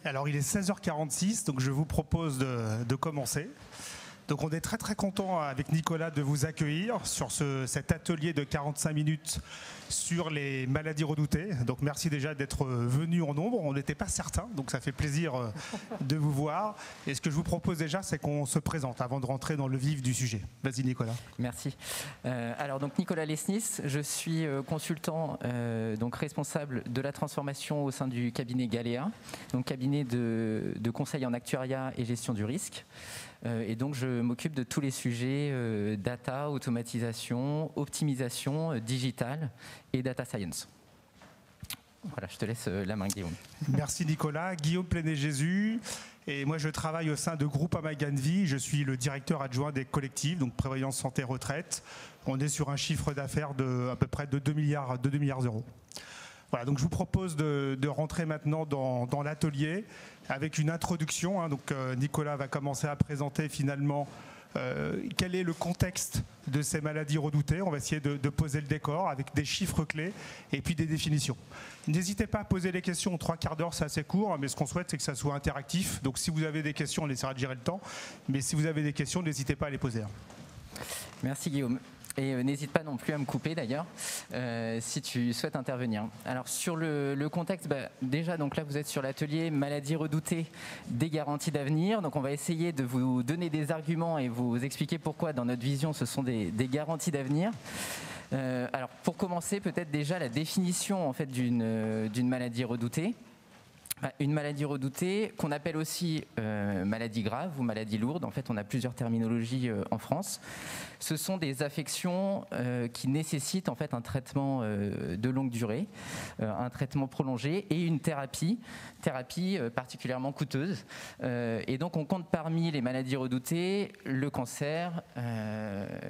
Alors il est 16h46, donc je vous propose de commencer. Donc on est très très content avec Nicolas de vous accueillir sur cet atelier de 45 minutes sur les maladies redoutées. Donc merci déjà d'être venu en nombre, on n'était pas certains, donc ça fait plaisir de vous voir. Et ce que je vous propose déjà, c'est qu'on se présente avant de rentrer dans le vif du sujet. Vas-y Nicolas. Merci. Alors donc Nicolas Lesnis, je suis consultant, donc responsable de la transformation au sein du cabinet Galéa, donc cabinet de conseil en actuariat et gestion du risque. Et donc je m'occupe de tous les sujets data, automatisation, optimisation, digital et data science. Voilà, je te laisse la main Guillaume. Merci Nicolas. Guillaume Plenet-Jésus. Et moi je travaille au sein de Groupama Ganvi. Je suis le directeur adjoint des collectifs, donc prévoyance santé retraite. On est sur un chiffre d'affaires de à peu près de 2 milliards d'euros. Voilà, donc je vous propose de rentrer maintenant dans l'atelier avec une introduction. Donc Nicolas va commencer à présenter finalement quel est le contexte de ces maladies redoutées. On va essayer de poser le décor avec des chiffres clés et puis des définitions. N'hésitez pas à poser les questions, 3 quarts d'heure c'est assez court, mais ce qu'on souhaite c'est que ça soit interactif. Donc si vous avez des questions, on essaiera de gérer le temps, mais si vous avez des questions, n'hésitez pas à les poser. Merci Guillaume. Et n'hésite pas non plus à me couper d'ailleurs si tu souhaites intervenir. Alors sur le contexte, déjà donc là vous êtes sur l'atelier maladies redoutées, des garanties d'avenir. Donc on va essayer de vous donner des arguments et vous expliquer pourquoi dans notre vision ce sont des garanties d'avenir. Alors pour commencer peut-être déjà la définition en fait d'une maladie redoutée. Une maladie redoutée, qu'on appelle aussi maladie grave ou maladie lourde, en fait on a plusieurs terminologies en France. Ce sont des affections qui nécessitent en fait un traitement de longue durée, un traitement prolongé et une thérapie particulièrement coûteuse. Et donc on compte parmi les maladies redoutées le cancer,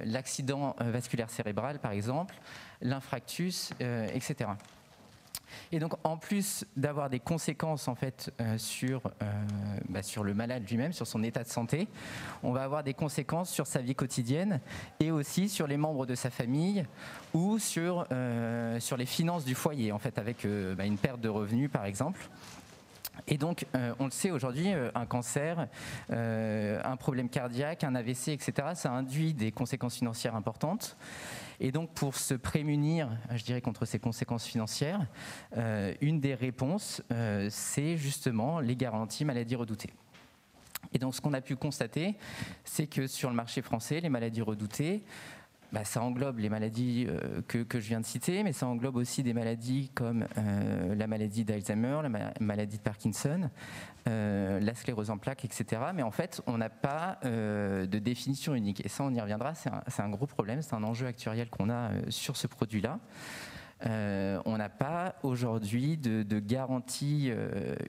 l'accident vasculaire cérébral par exemple, l'infarctus, etc. Et donc, en plus d'avoir des conséquences en fait sur le malade lui-même, sur son état de santé, on va avoir des conséquences sur sa vie quotidienne et aussi sur les membres de sa famille ou sur les finances du foyer, en fait, avec une perte de revenus, par exemple. Et donc, on le sait aujourd'hui, un cancer, un problème cardiaque, un AVC, etc., ça induit des conséquences financières importantes. Et donc, pour se prémunir, je dirais, contre ces conséquences financières, une des réponses, c'est justement les garanties maladies redoutées. Et donc, ce qu'on a pu constater, c'est que sur le marché français, les maladies redoutées, ça englobe les maladies que je viens de citer, mais ça englobe aussi des maladies comme la maladie d'Alzheimer, la maladie de Parkinson, la sclérose en plaques, etc. Mais en fait, on n'a pas de définition unique. Et ça, on y reviendra, c'est un gros problème, c'est un enjeu actuariel qu'on a sur ce produit-là. On n'a pas aujourd'hui de garantie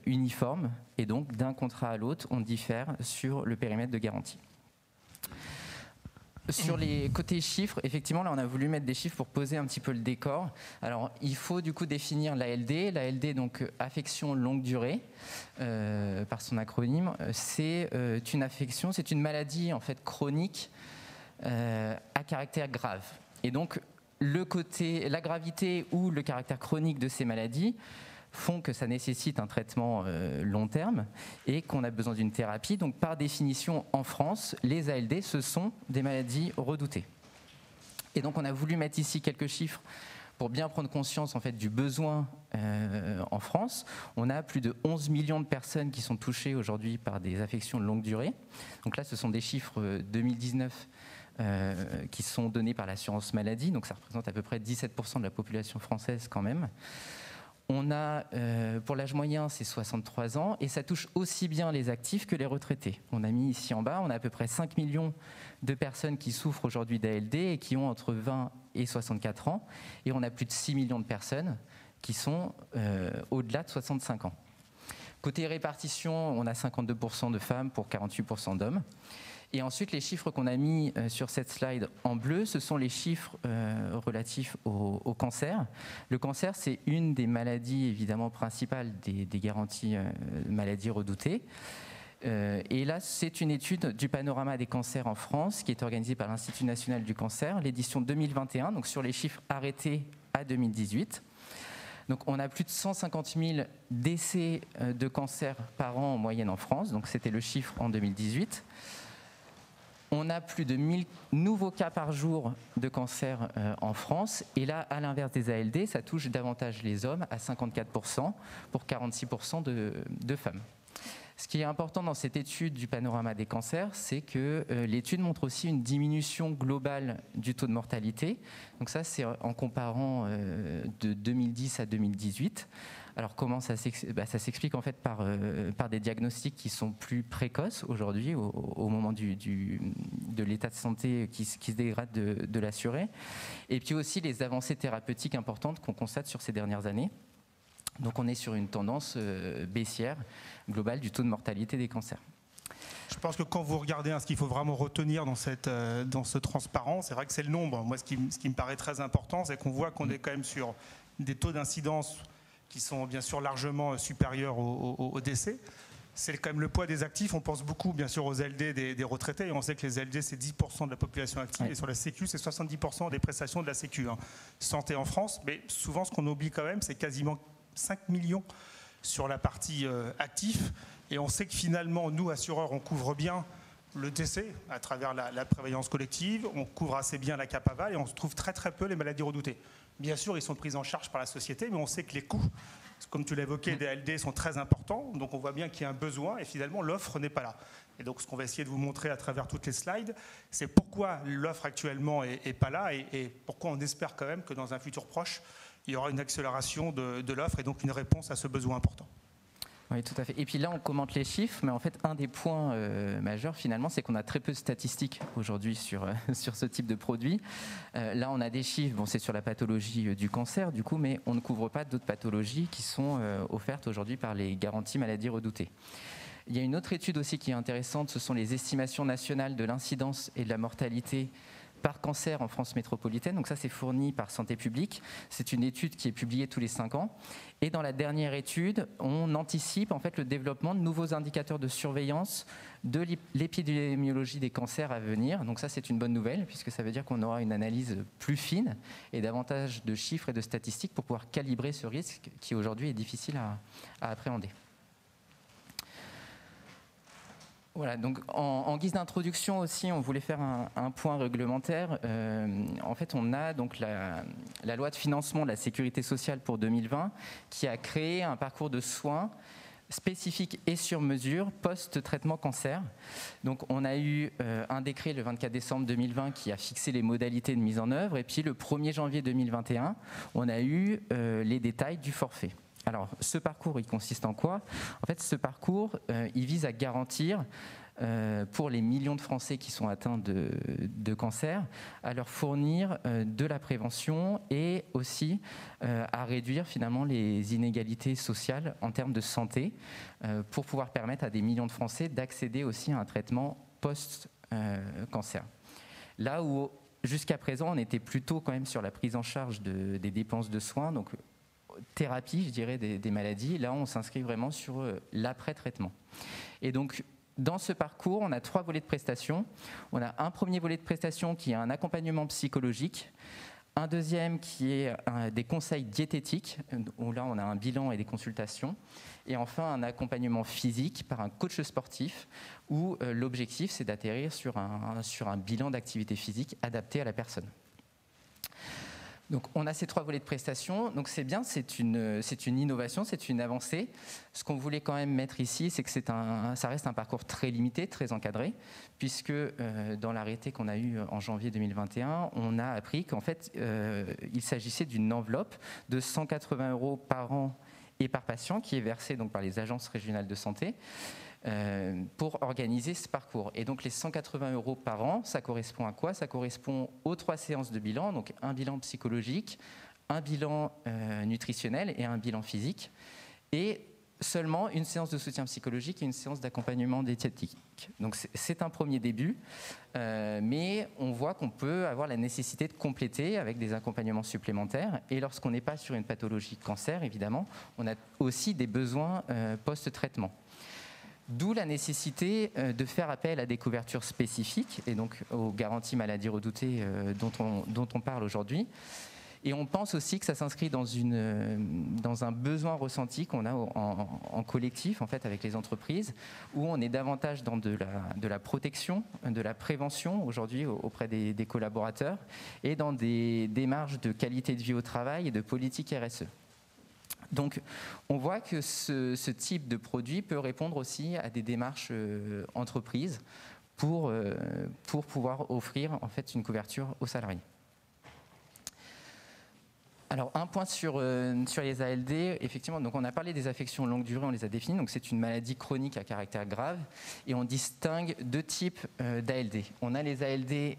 uniforme, et donc d'un contrat à l'autre, on diffère sur le périmètre de garantie. Sur les côtés chiffres, effectivement, là, on a voulu mettre des chiffres pour poser un petit peu le décor. Alors, il faut du coup définir l'ALD. L'ALD, donc affection longue durée, par son acronyme, c'est une affection, c'est une maladie en fait chronique à caractère grave. Et donc, la gravité ou le caractère chronique de ces maladies font que ça nécessite un traitement long terme et qu'on a besoin d'une thérapie. Donc par définition, en France, les ALD, ce sont des maladies redoutées. Et donc on a voulu mettre ici quelques chiffres pour bien prendre conscience en fait, du besoin en France. On a plus de 11 millions de personnes qui sont touchées aujourd'hui par des affections de longue durée. Donc là, ce sont des chiffres 2019 qui sont donnés par l'assurance maladie. Donc ça représente à peu près 17% de la population française quand même. On a, pour l'âge moyen, c'est 63 ans, et ça touche aussi bien les actifs que les retraités. On a mis ici en bas, on a à peu près 5 millions de personnes qui souffrent aujourd'hui d'ALD et qui ont entre 20 et 64 ans, et on a plus de 6 millions de personnes qui sont au-delà de 65 ans. Côté répartition, on a 52% de femmes pour 48% d'hommes. Et ensuite, les chiffres qu'on a mis sur cette slide en bleu, ce sont les chiffres relatifs au cancer. Le cancer, c'est une des maladies évidemment principales des garanties maladies redoutées. Et là, c'est une étude du panorama des cancers en France qui est organisée par l'Institut national du cancer, l'édition 2021, donc sur les chiffres arrêtés à 2018. Donc on a plus de 150 000 décès de cancer par an en moyenne en France, donc c'était le chiffre en 2018. On a plus de 1000 nouveaux cas par jour de cancer en France. Et là, à l'inverse des ALD, ça touche davantage les hommes à 54% pour 46% de femmes. Ce qui est important dans cette étude du panorama des cancers, c'est que l'étude montre aussi une diminution globale du taux de mortalité. Donc ça, c'est en comparant de 2010 à 2018. Alors comment ça ça s'explique en fait par des diagnostics qui sont plus précoces aujourd'hui, au moment de l'état de santé qui se dégrade de l'assuré. Et puis aussi les avancées thérapeutiques importantes qu'on constate sur ces dernières années. Donc on est sur une tendance baissière globale du taux de mortalité des cancers. Je pense que quand vous regardez, ce qu'il faut vraiment retenir dans ce transparent, c'est vrai que c'est le nombre. Moi, ce qui me paraît très important, c'est qu'on voit qu'on est quand même sur des taux d'incidence qui sont bien sûr largement supérieurs au décès. C'est quand même le poids des actifs. On pense beaucoup, bien sûr, aux LD des retraités. Et on sait que les LD, c'est 10% de la population active. Ouais. Et sur la Sécu, c'est 70% des prestations de la Sécu. Santé en France. Mais souvent, ce qu'on oublie quand même, c'est quasiment 5 millions sur la partie actif. Et on sait que finalement, nous, assureurs, on couvre bien le décès à travers la prévoyance collective. On couvre assez bien la CAP-AVAL et on se trouve très très peu les maladies redoutées. Bien sûr, ils sont pris en charge par la société, mais on sait que les coûts, comme tu l'as évoqué, des LD sont très importants. Donc on voit bien qu'il y a un besoin et finalement l'offre n'est pas là. Et donc ce qu'on va essayer de vous montrer à travers toutes les slides, c'est pourquoi l'offre actuellement est pas là et pourquoi on espère quand même que dans un futur proche, il y aura une accélération de l'offre et donc une réponse à ce besoin important. Oui, tout à fait. Et puis là, on commente les chiffres, mais en fait, un des points majeurs, finalement, c'est qu'on a très peu de statistiques aujourd'hui sur ce type de produit. Là, on a des chiffres, bon, c'est sur la pathologie du cancer, du coup, mais on ne couvre pas d'autres pathologies qui sont offertes aujourd'hui par les garanties maladies redoutées. Il y a une autre étude aussi qui est intéressante, ce sont les estimations nationales de l'incidence et de la mortalité par cancer en France métropolitaine. Donc ça, c'est fourni par Santé publique. C'est une étude qui est publiée tous les 5 ans. Et dans la dernière étude, on anticipe en fait le développement de nouveaux indicateurs de surveillance de l'épidémiologie des cancers à venir. Donc ça, c'est une bonne nouvelle, puisque ça veut dire qu'on aura une analyse plus fine et davantage de chiffres et de statistiques pour pouvoir calibrer ce risque qui aujourd'hui est difficile à appréhender. Voilà, donc en guise d'introduction aussi, on voulait faire un point réglementaire. En fait, on a donc la loi de financement de la sécurité sociale pour 2020 qui a créé un parcours de soins spécifique et sur mesure post-traitement cancer. Donc on a eu un décret le 24 décembre 2020 qui a fixé les modalités de mise en œuvre et puis le 1er janvier 2021, on a eu les détails du forfait. Alors, ce parcours, il consiste en quoi ? En fait, ce parcours, il vise à garantir, pour les millions de Français qui sont atteints de cancer, à leur fournir de la prévention et aussi à réduire finalement les inégalités sociales en termes de santé pour pouvoir permettre à des millions de Français d'accéder aussi à un traitement post-cancer. Là où, jusqu'à présent, on était plutôt quand même sur la prise en charge des dépenses de soins, donc thérapie, je dirais, des maladies. Là, on s'inscrit vraiment sur l'après-traitement. Et donc, dans ce parcours, on a 3 volets de prestations. On a un premier volet de prestations qui est un accompagnement psychologique, un deuxième qui est des conseils diététiques, où là, on a un bilan et des consultations, et enfin un accompagnement physique par un coach sportif, où l'objectif, c'est d'atterrir sur un bilan d'activité physique adapté à la personne. Donc on a ces 3 volets de prestations, donc c'est bien, c'est une innovation, c'est une avancée. Ce qu'on voulait quand même mettre ici, c'est que ça reste un parcours très limité, très encadré, puisque dans l'arrêté qu'on a eu en janvier 2021, on a appris qu'en fait, il s'agissait d'une enveloppe de 180 € par an et par patient qui est versée donc par les agences régionales de santé pour organiser ce parcours. Et donc les 180 € par an, ça correspond à quoi ? Ça correspond aux 3 séances de bilan, donc un bilan psychologique, un bilan nutritionnel et un bilan physique, et seulement une séance de soutien psychologique et une séance d'accompagnement diététique. Donc c'est un premier début, mais on voit qu'on peut avoir la nécessité de compléter avec des accompagnements supplémentaires, et lorsqu'on n'est pas sur une pathologie de cancer, évidemment, on a aussi des besoins post-traitement. D'où la nécessité de faire appel à des couvertures spécifiques et donc aux garanties maladies redoutées dont on parle aujourd'hui. Et on pense aussi que ça s'inscrit dans un besoin ressenti qu'on a en collectif, en fait, avec les entreprises, où on est davantage dans de la protection, de la prévention aujourd'hui auprès des collaborateurs, et dans des démarches de qualité de vie au travail et de politique RSE. Donc, on voit que ce type de produit peut répondre aussi à des démarches entreprises pour pouvoir offrir en fait une couverture aux salariés. Alors, un point sur les ALD, effectivement, donc on a parlé des affections longue durée, on les a définies, donc c'est une maladie chronique à caractère grave, et on distingue deux types d'ALD. On a les ALD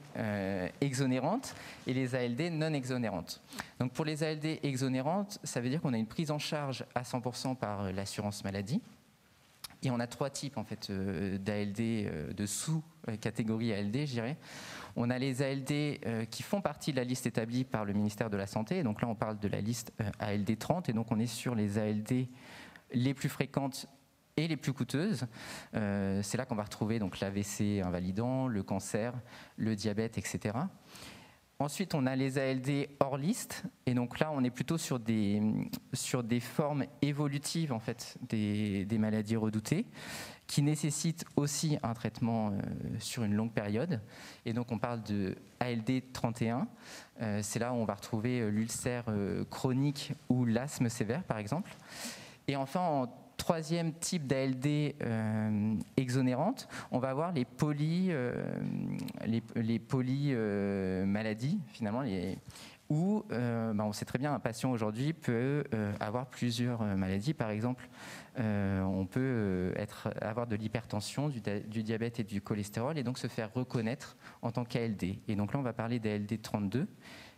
exonérantes et les ALD non exonérantes. Donc pour les ALD exonérantes, ça veut dire qu'on a une prise en charge à 100% par l'assurance maladie. Et on a trois types en fait, d'ALD, de sous-catégories ALD, je dirais. On a les ALD qui font partie de la liste établie par le ministère de la Santé. Donc là, on parle de la liste ALD 30. Et donc, on est sur les ALD les plus fréquentes et les plus coûteuses. C'est là qu'on va retrouver l'AVC invalidant, le cancer, le diabète, etc. Ensuite, on a les ALD hors liste, et donc là, on est plutôt sur des formes évolutives en fait, des maladies redoutées, qui nécessitent aussi un traitement sur une longue période. Et donc, on parle de ALD 31. C'est là où on va retrouver l'ulcère chronique ou l'asthme sévère, par exemple. Et enfin, en troisième type d'ALD exonérante, on va avoir les polymaladies, finalement, où on sait très bien un patient aujourd'hui peut avoir plusieurs maladies. Par exemple, on peut avoir de l'hypertension, du diabète et du cholestérol, et donc se faire reconnaître en tant qu'ALD. Et donc là, on va parler d'ALD 32,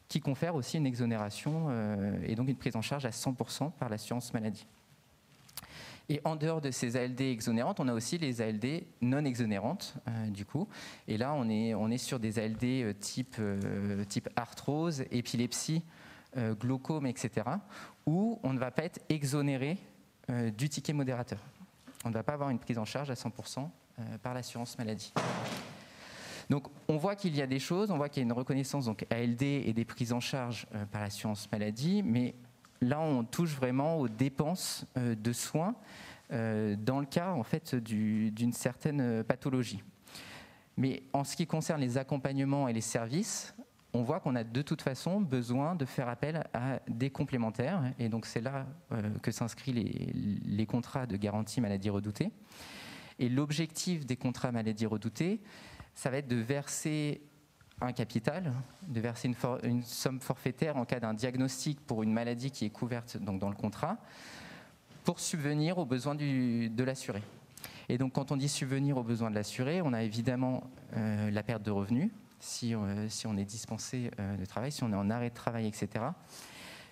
qui confère aussi une exonération et donc une prise en charge à 100% par l'assurance maladie. Et en dehors de ces ALD exonérantes, on a aussi les ALD non exonérantes, du coup. Et là, on est sur des ALD type arthrose, épilepsie, glaucome, etc., où on ne va pas être exonéré du ticket modérateur. On ne va pas avoir une prise en charge à 100% par l'assurance maladie. Donc, on voit qu'il y a des choses, on voit qu'il y a une reconnaissance donc ALD et des prises en charge par l'assurance maladie, mais là, on touche vraiment aux dépenses de soins dans le cas en fait, d'une certaine pathologie. Mais en ce qui concerne les accompagnements et les services, on voit qu'on a de toute façon besoin de faire appel à des complémentaires. Et donc, c'est là que s'inscrivent les contrats de garantie maladie redoutée. Et l'objectif des contrats maladie redoutée, ça va être de verser un capital, de verser une somme forfaitaire en cas d'un diagnostic pour une maladie qui est couverte donc, dans le contrat, pour subvenir aux besoins de l'assuré. Et donc quand on dit subvenir aux besoins de l'assuré, on a évidemment la perte de revenus, si on est dispensé de travail, si on est en arrêt de travail, etc.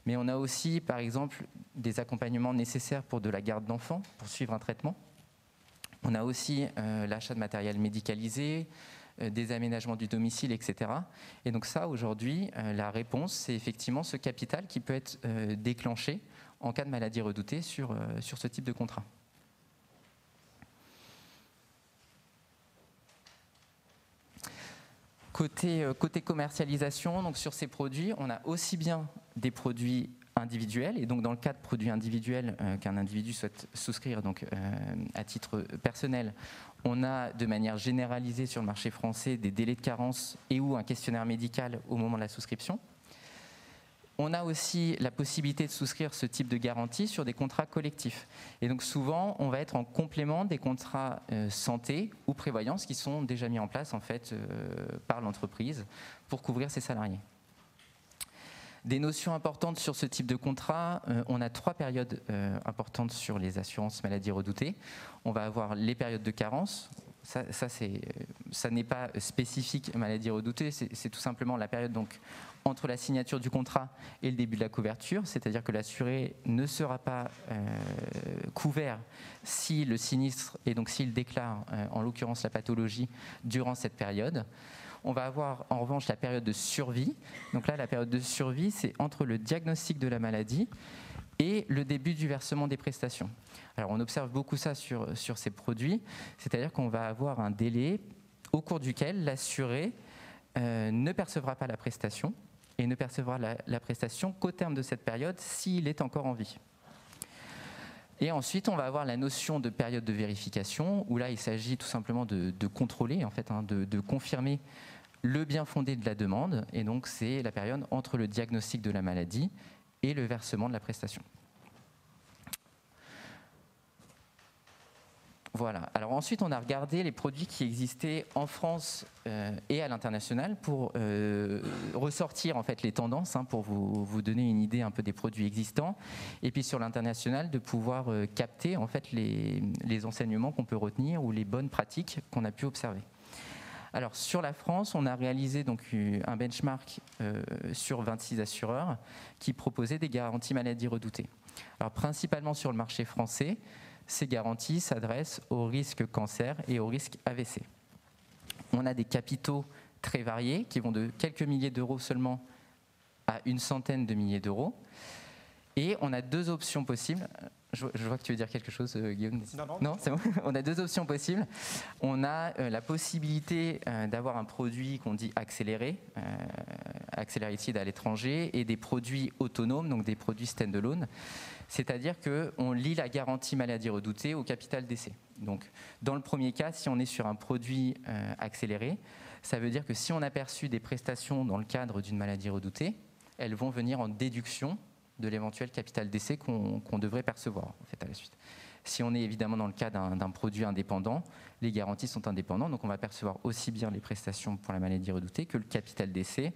Mais on a aussi, par exemple, des accompagnements nécessaires pour de la garde d'enfants, pour suivre un traitement. On a aussi l'achat de matériel médicalisé, des aménagements du domicile, etc. Et donc ça, aujourd'hui, la réponse, c'est effectivement ce capital qui peut être déclenché en cas de maladie redoutée sur ce type de contrat. Côté commercialisation, donc sur ces produits, on a aussi bien des produits individuels, et donc dans le cas de produits individuels qu'un individu souhaite souscrire donc, à titre personnel, on a de manière généralisée sur le marché français des délais de carence et ou un questionnaire médical au moment de la souscription. On a aussi la possibilité de souscrire ce type de garantie sur des contrats collectifs. Et donc souvent, on va être en complément des contrats santé ou prévoyance qui sont déjà mis en place en fait, par l'entreprise pour couvrir ses salariés. Des notions importantes sur ce type de contrat, on a 3 périodes importantes sur les assurances maladies redoutées. On va avoir les périodes de carence. Ça n'est pas spécifique maladie redoutée, c'est tout simplement la période donc, entre la signature du contrat et le début de la couverture, c'est-à-dire que l'assuré ne sera pas couvert si le sinistre, et donc s'il déclare en l'occurrence la pathologie durant cette période. On va avoir en revanche la période de survie. Donc là, la période de survie, c'est entre le diagnostic de la maladie et le début du versement des prestations. Alors on observe beaucoup ça sur ces produits, c'est-à-dire qu'on va avoir un délai au cours duquel l'assuré ne percevra pas la prestation et ne percevra la prestation qu'au terme de cette période s'il est encore en vie. Et ensuite, on va avoir la notion de période de vérification, où là, il s'agit tout simplement de contrôler, en fait, de confirmer le bien fondé de la demande. Et donc, c'est la période entre le diagnostic de la maladie et le versement de la prestation. Voilà. Alors ensuite, on a regardé les produits qui existaient en France et à l'international pour ressortir en fait les tendances, pour vous donner une idée un peu des produits existants, et puis sur l'international de pouvoir capter en fait les enseignements qu'on peut retenir ou les bonnes pratiques qu'on a pu observer. Alors sur la France, on a réalisé donc un benchmark sur 26 assureurs qui proposaient des garanties maladies redoutées. Alors principalement sur le marché français. Ces garanties s'adressent au risque cancer et au risque AVC. On a des capitaux très variés qui vont de quelques milliers d'euros seulement à une centaine de milliers d'euros. Et on a deux options possibles. Je vois que tu veux dire quelque chose, Guillaume. Non, c'est bon. On a deux options possibles. On a la possibilité d'avoir un produit qu'on dit accéléré, accelerated à l'étranger, et des produits autonomes, donc des produits stand-alone. C'est-à-dire qu'on lie la garantie maladie redoutée au capital décès. Donc, dans le premier cas, si on est sur un produit accéléré, ça veut dire que si on a perçu des prestations dans le cadre d'une maladie redoutée, elles vont venir en déduction de l'éventuel capital décès qu'on devrait percevoir en fait, à la suite. Si on est évidemment dans le cas d'un produit indépendant, les garanties sont indépendantes, donc on va percevoir aussi bien les prestations pour la maladie redoutée que le capital décès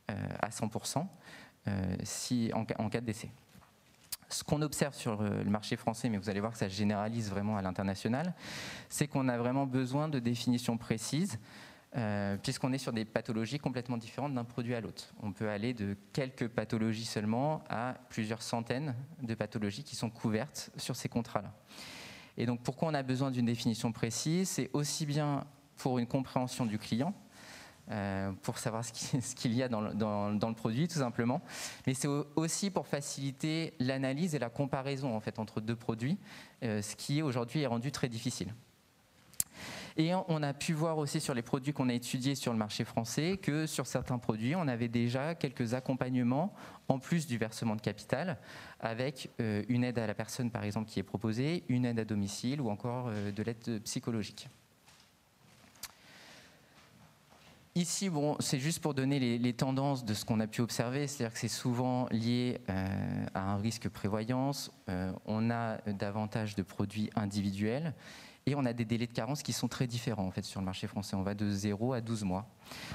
à 100% en cas de décès. Ce qu'on observe sur le marché français, mais vous allez voir que ça se généralise vraiment à l'international, c'est qu'on a vraiment besoin de définitions précises, puisqu'on est sur des pathologies complètement différentes d'un produit à l'autre. On peut aller de quelques pathologies seulement à plusieurs centaines de pathologies qui sont couvertes sur ces contrats-là. Et donc pourquoi on a besoin d'une définition précise? C'est aussi bien pour une compréhension du client, pour savoir ce qu'il y a dans le produit tout simplement, mais c'est aussi pour faciliter l'analyse et la comparaison en fait, entre deux produits, ce qui aujourd'hui est rendu très difficile. Et on a pu voir aussi sur les produits qu'on a étudiés sur le marché français que sur certains produits, on avait déjà quelques accompagnements en plus du versement de capital, avec une aide à la personne par exemple qui est proposée, une aide à domicile ou encore de l'aide psychologique. Ici, bon, c'est juste pour donner les tendances de ce qu'on a pu observer, c'est-à-dire que c'est souvent lié à un risque prévoyance, on a davantage de produits individuels et on a des délais de carence qui sont très différents en fait, sur le marché français. On va de 0 à 12 mois.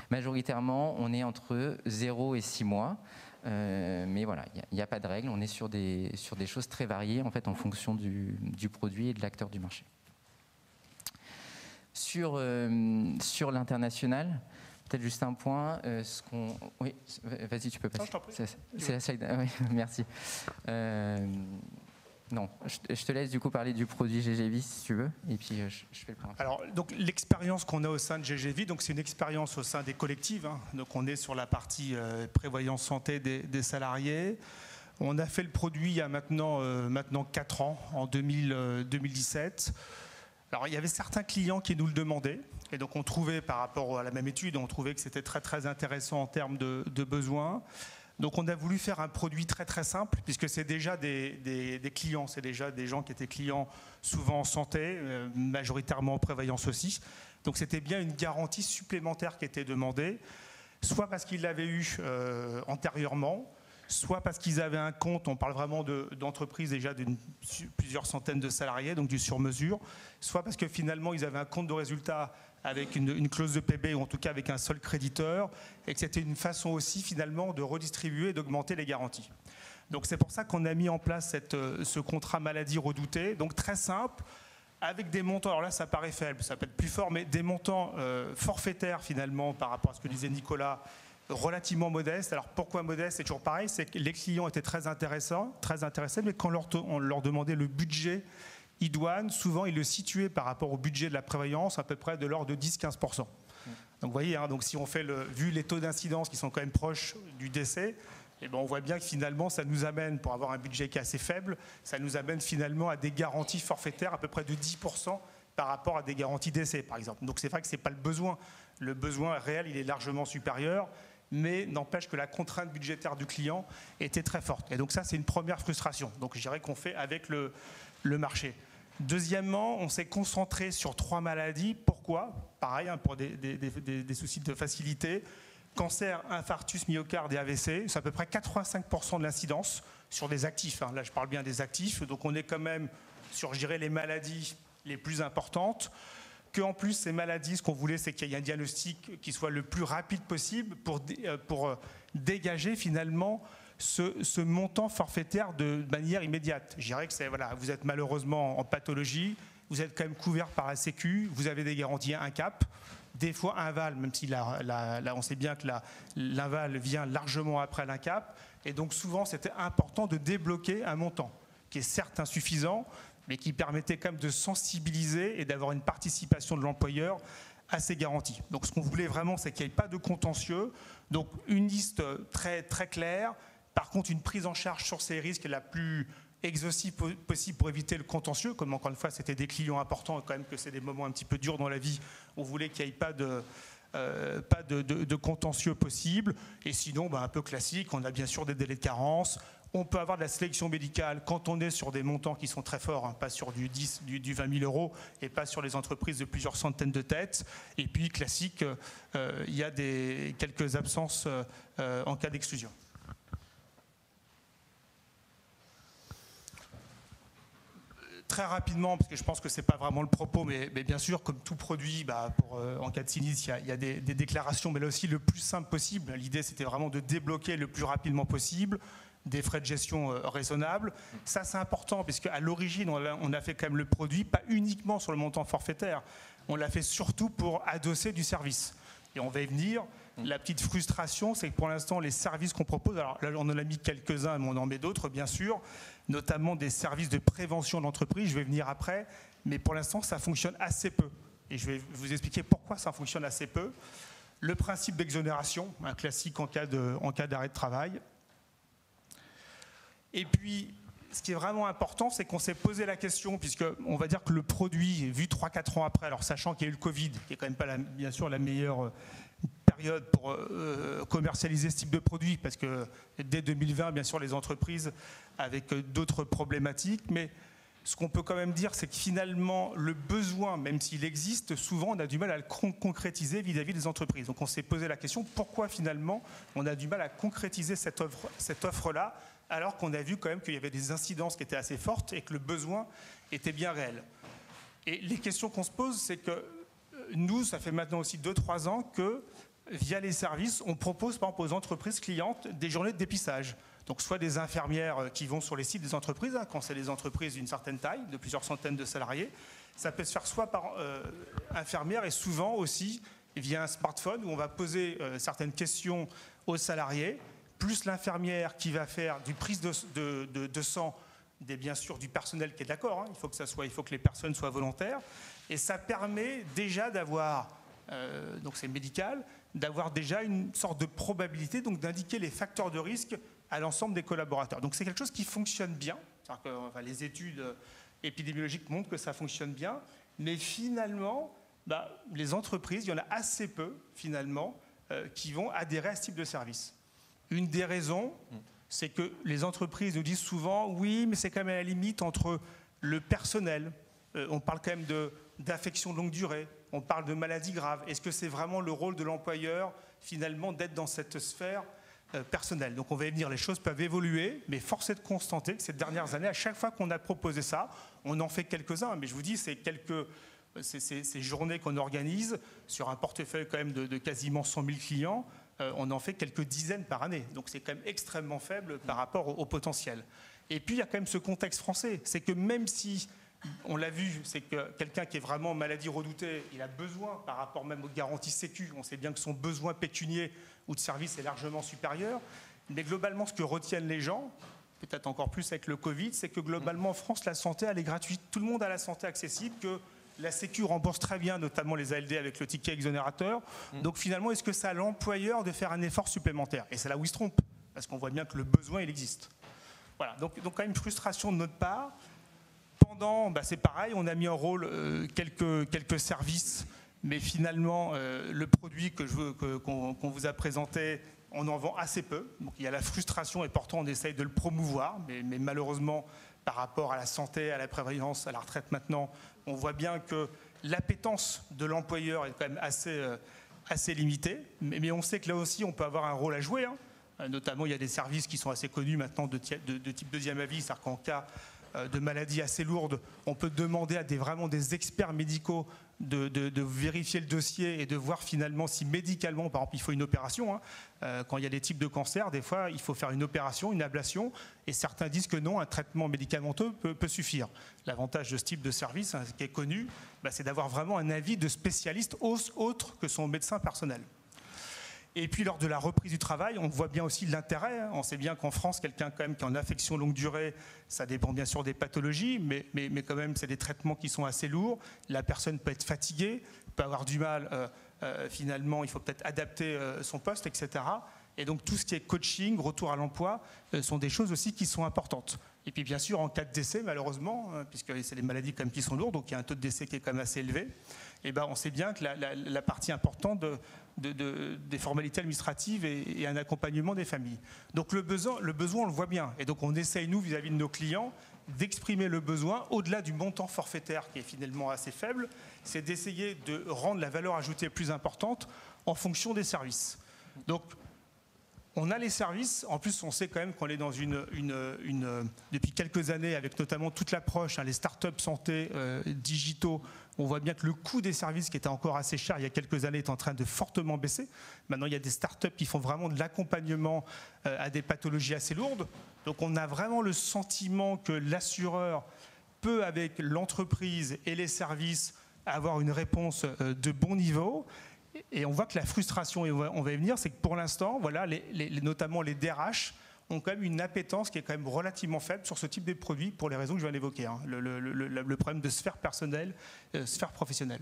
Majoritairement, on est entre 0 et 6 mois, mais voilà, il n'y a pas de règle, on est sur des choses très variées en fait, en fonction du produit et de l'acteur du marché. Sur l'international, peut-être juste un point. Oui, vas-y, tu peux passer. C'est la slide. Oui, merci. Non, je te laisse du coup parler du produit GGV si tu veux, et puis je fais le point. Alors, donc l'expérience qu'on a au sein de GGV, donc c'est une expérience au sein des collectives. Donc on est sur la partie prévoyance santé des salariés. On a fait le produit il y a maintenant 4 ans, en 2017. Alors, il y avait certains clients qui nous le demandaient, et donc on trouvait, par rapport à la même étude, on trouvait que c'était très très intéressant en termes de besoins. Donc on a voulu faire un produit très très simple, puisque c'est déjà des clients, c'est déjà des gens qui étaient clients souvent en santé, majoritairement en prévoyance aussi. Donc c'était bien une garantie supplémentaire qui était demandée, soit parce qu'ils l'avaient eu antérieurement, soit parce qu'ils avaient un compte, on parle vraiment d'entreprises déjà de plusieurs centaines de salariés, donc du sur-mesure, soit parce que finalement ils avaient un compte de résultat avec une clause de PB ou en tout cas avec un seul créditeur, et que c'était une façon aussi finalement de redistribuer et d'augmenter les garanties. Donc c'est pour ça qu'on a mis en place ce contrat maladie redouté, donc très simple, avec des montants, alors là ça paraît faible, ça peut être plus fort, mais des montants forfaitaires finalement par rapport à ce que disait Nicolas, relativement modeste. Alors pourquoi modeste? C'est toujours pareil, c'est que les clients étaient très intéressés, mais quand on leur demandait le budget idoine, souvent ils le situaient par rapport au budget de la prévoyance à peu près de l'ordre de 10-15%. Donc vous voyez, donc si on fait vu les taux d'incidence qui sont quand même proches du décès, et on voit bien que finalement ça nous amène, pour avoir un budget qui est assez faible, ça nous amène finalement à des garanties forfaitaires à peu près de 10% par rapport à des garanties décès par exemple. Donc c'est vrai que ce n'est pas le besoin. Le besoin réel, il est largement supérieur. mais n'empêche que la contrainte budgétaire du client était très forte. Et donc ça, c'est une première frustration. Donc je dirais qu'on fait avec le marché. Deuxièmement, on s'est concentré sur 3 maladies. Pourquoi ? Pareil, hein, pour des soucis de facilité. Cancer, infarctus, myocarde et AVC, c'est à peu près 85% de l'incidence sur des actifs. Hein. Là, je parle bien des actifs. Donc on est quand même sur, je dirais, les maladies les plus importantes. Qu'en plus, ces maladies, ce qu'on voulait, c'est qu'il y ait un diagnostic qui soit le plus rapide possible pour dégager finalement ce montant forfaitaire de manière immédiate. Je dirais que c'est, voilà, vous êtes malheureusement en pathologie, vous êtes quand même couvert par la Sécu, vous avez des garanties à un cap, des fois un VAL, même si on sait bien que l'inval vient largement après l'INCAP, et donc souvent c'était important de débloquer un montant qui est certes insuffisant, mais qui permettait quand même de sensibiliser et d'avoir une participation de l'employeur à ces garanties. Donc ce qu'on voulait vraiment, c'est qu'il n'y ait pas de contentieux, donc une liste très, très claire, par contre une prise en charge sur ces risques la plus exhaustive possible pour éviter le contentieux, comme encore une fois c'était des clients importants et quand même que c'est des moments un petit peu durs dans la vie, on voulait qu'il n'y ait pas de contentieux possible, et sinon un peu classique, on a bien sûr des délais de carence. On peut avoir de la sélection médicale quand on est sur des montants qui sont très forts, hein, pas sur du 20 000 euros et pas sur les entreprises de plusieurs centaines de têtes. Et puis, classique, il y a quelques absences en cas d'exclusion. Très rapidement, parce que je pense que ce n'est pas vraiment le propos, mais bien sûr, comme tout produit, en cas de sinistre, il y a des déclarations, mais là aussi le plus simple possible. L'idée, c'était vraiment de débloquer le plus rapidement possible des frais de gestion raisonnables. Ça, c'est important, puisque à l'origine, on a fait quand même le produit, pas uniquement sur le montant forfaitaire, on l'a fait surtout pour adosser du service. Et on va y venir. La petite frustration, c'est que pour l'instant, les services qu'on propose, alors là, on en a mis quelques-uns, mais on en met d'autres, bien sûr, notamment des services de prévention de l'entreprise, je vais venir après, mais pour l'instant, ça fonctionne assez peu. Et je vais vous expliquer pourquoi ça fonctionne assez peu. Le principe d'exonération, un classique en cas d'arrêt de travail. Et puis, ce qui est vraiment important, c'est qu'on s'est posé la question, puisqu'on va dire que le produit, vu 3-4 ans après, alors sachant qu'il y a eu le Covid, qui n'est quand même pas bien sûr la meilleure période pour commercialiser ce type de produit, parce que dès 2020, bien sûr, les entreprises avec d'autres problématiques, mais ce qu'on peut quand même dire, c'est que finalement, le besoin, même s'il existe, souvent, on a du mal à le concrétiser vis-à-vis des entreprises. Donc on s'est posé la question, pourquoi finalement, on a du mal à concrétiser cette offre-là, alors qu'on a vu quand même qu'il y avait des incidences qui étaient assez fortes et que le besoin était bien réel. Et les questions qu'on se pose, c'est que nous, ça fait maintenant aussi 2-3 ans que, via les services, on propose par exemple aux entreprises clientes des journées de dépistage. Donc soit des infirmières qui vont sur les sites des entreprises, hein, quand c'est des entreprises d'une certaine taille, de plusieurs centaines de salariés, ça peut se faire soit par infirmière et souvent aussi via un smartphone où on va poser certaines questions aux salariés, plus l'infirmière qui va faire du prise de sang, bien sûr du personnel qui est d'accord, hein, il faut que les personnes soient volontaires, et ça permet déjà d'avoir, donc c'est médical, d'avoir déjà une sorte de probabilité, donc d'indiquer les facteurs de risque à l'ensemble des collaborateurs. Donc c'est quelque chose qui fonctionne bien, que, les études épidémiologiques montrent que ça fonctionne bien, mais finalement, les entreprises, il y en a assez peu finalement qui vont adhérer à ce type de service. Une des raisons, c'est que les entreprises nous disent souvent, oui, mais c'est quand même à la limite entre le personnel, on parle quand même d'affections de longue durée, on parle de maladies graves. Est-ce que c'est vraiment le rôle de l'employeur, finalement, d'être dans cette sphère personnelle? Donc on va y venir, les choses peuvent évoluer, mais force est de constater que ces dernières années, à chaque fois qu'on a proposé ça, on en fait quelques-uns, mais je vous dis, c'est ces journées qu'on organise sur un portefeuille quand même de quasiment 100 000 clients, on en fait quelques dizaines par année. Donc c'est quand même extrêmement faible par rapport au potentiel. Et puis il y a quand même ce contexte français, c'est que même si, on l'a vu, c'est que quelqu'un qui est vraiment en maladie redoutée, il a besoin, par rapport même aux garanties Sécu, on sait bien que son besoin pécunier ou de service est largement supérieur, mais globalement ce que retiennent les gens, peut-être encore plus avec le Covid, c'est que globalement en France, la santé elle est gratuite, tout le monde a la santé accessible, que la Sécu rembourse très bien, notamment les ALD avec le ticket exonérateur. Donc finalement, est-ce que c'est à l'employeur de faire un effort supplémentaire? Et c'est là où il se trompe, parce qu'on voit bien que le besoin, il existe. Voilà, donc quand même une frustration de notre part. Pendant, c'est pareil, on a mis en rôle quelques services, mais finalement, le produit qu'on vous a présenté on en vend assez peu. Donc il y a la frustration et pourtant on essaye de le promouvoir, mais malheureusement, par rapport à la santé, à la prévoyance, à la retraite maintenant, on voit bien que l'appétence de l'employeur est quand même assez limitée. Mais on sait que là aussi, on peut avoir un rôle à jouer. Notamment, il y a des services qui sont assez connus maintenant de type deuxième avis, c'est-à-dire qu'en cas de maladies assez lourdes, on peut demander à vraiment des experts médicaux de vérifier le dossier et de voir finalement si médicalement, par exemple, il faut une opération. Quand il y a des types de cancers, des fois, il faut faire une opération, une ablation, et certains disent que non, un traitement médicamenteux peut suffire. L'avantage de ce type de service, qui est connu, c'est d'avoir vraiment un avis de spécialiste autre que son médecin personnel. Et puis lors de la reprise du travail, on voit bien aussi l'intérêt. On sait bien qu'en France, quelqu'un quand même qui est en affection longue durée, ça dépend bien sûr des pathologies, mais quand même c'est des traitements qui sont assez lourds. La personne peut être fatiguée, peut avoir du mal, finalement il faut peut-être adapter son poste, etc. Et donc tout ce qui est coaching, retour à l'emploi, sont des choses aussi qui sont importantes. Et puis bien sûr en cas de décès, malheureusement, puisque c'est des maladies quand même qui sont lourdes, donc il y a un taux de décès qui est quand même assez élevé, et on sait bien que la partie importante des formalités administratives et un accompagnement des familles. Donc le besoin, on le voit bien. Et donc on essaye, nous, vis-à-vis de nos clients, d'exprimer le besoin au-delà du montant forfaitaire qui est finalement assez faible, c'est d'essayer de rendre la valeur ajoutée plus importante en fonction des services. Donc on a les services, en plus on sait quand même qu'on est dans depuis quelques années, avec notamment toute l'approche, les startups santé, digitaux, on voit bien que le coût des services qui était encore assez cher il y a quelques années est en train de fortement baisser. Maintenant il y a des startups qui font vraiment de l'accompagnement à des pathologies assez lourdes. Donc on a vraiment le sentiment que l'assureur peut, avec l'entreprise et les services, avoir une réponse de bon niveau. Et on voit que la frustration, et on va y venir, c'est que pour l'instant, voilà, notamment les DRH ont quand même une appétence qui est quand même relativement faible sur ce type de produit pour les raisons que je viens d'évoquer. Le problème de sphère personnelle, sphère professionnelle.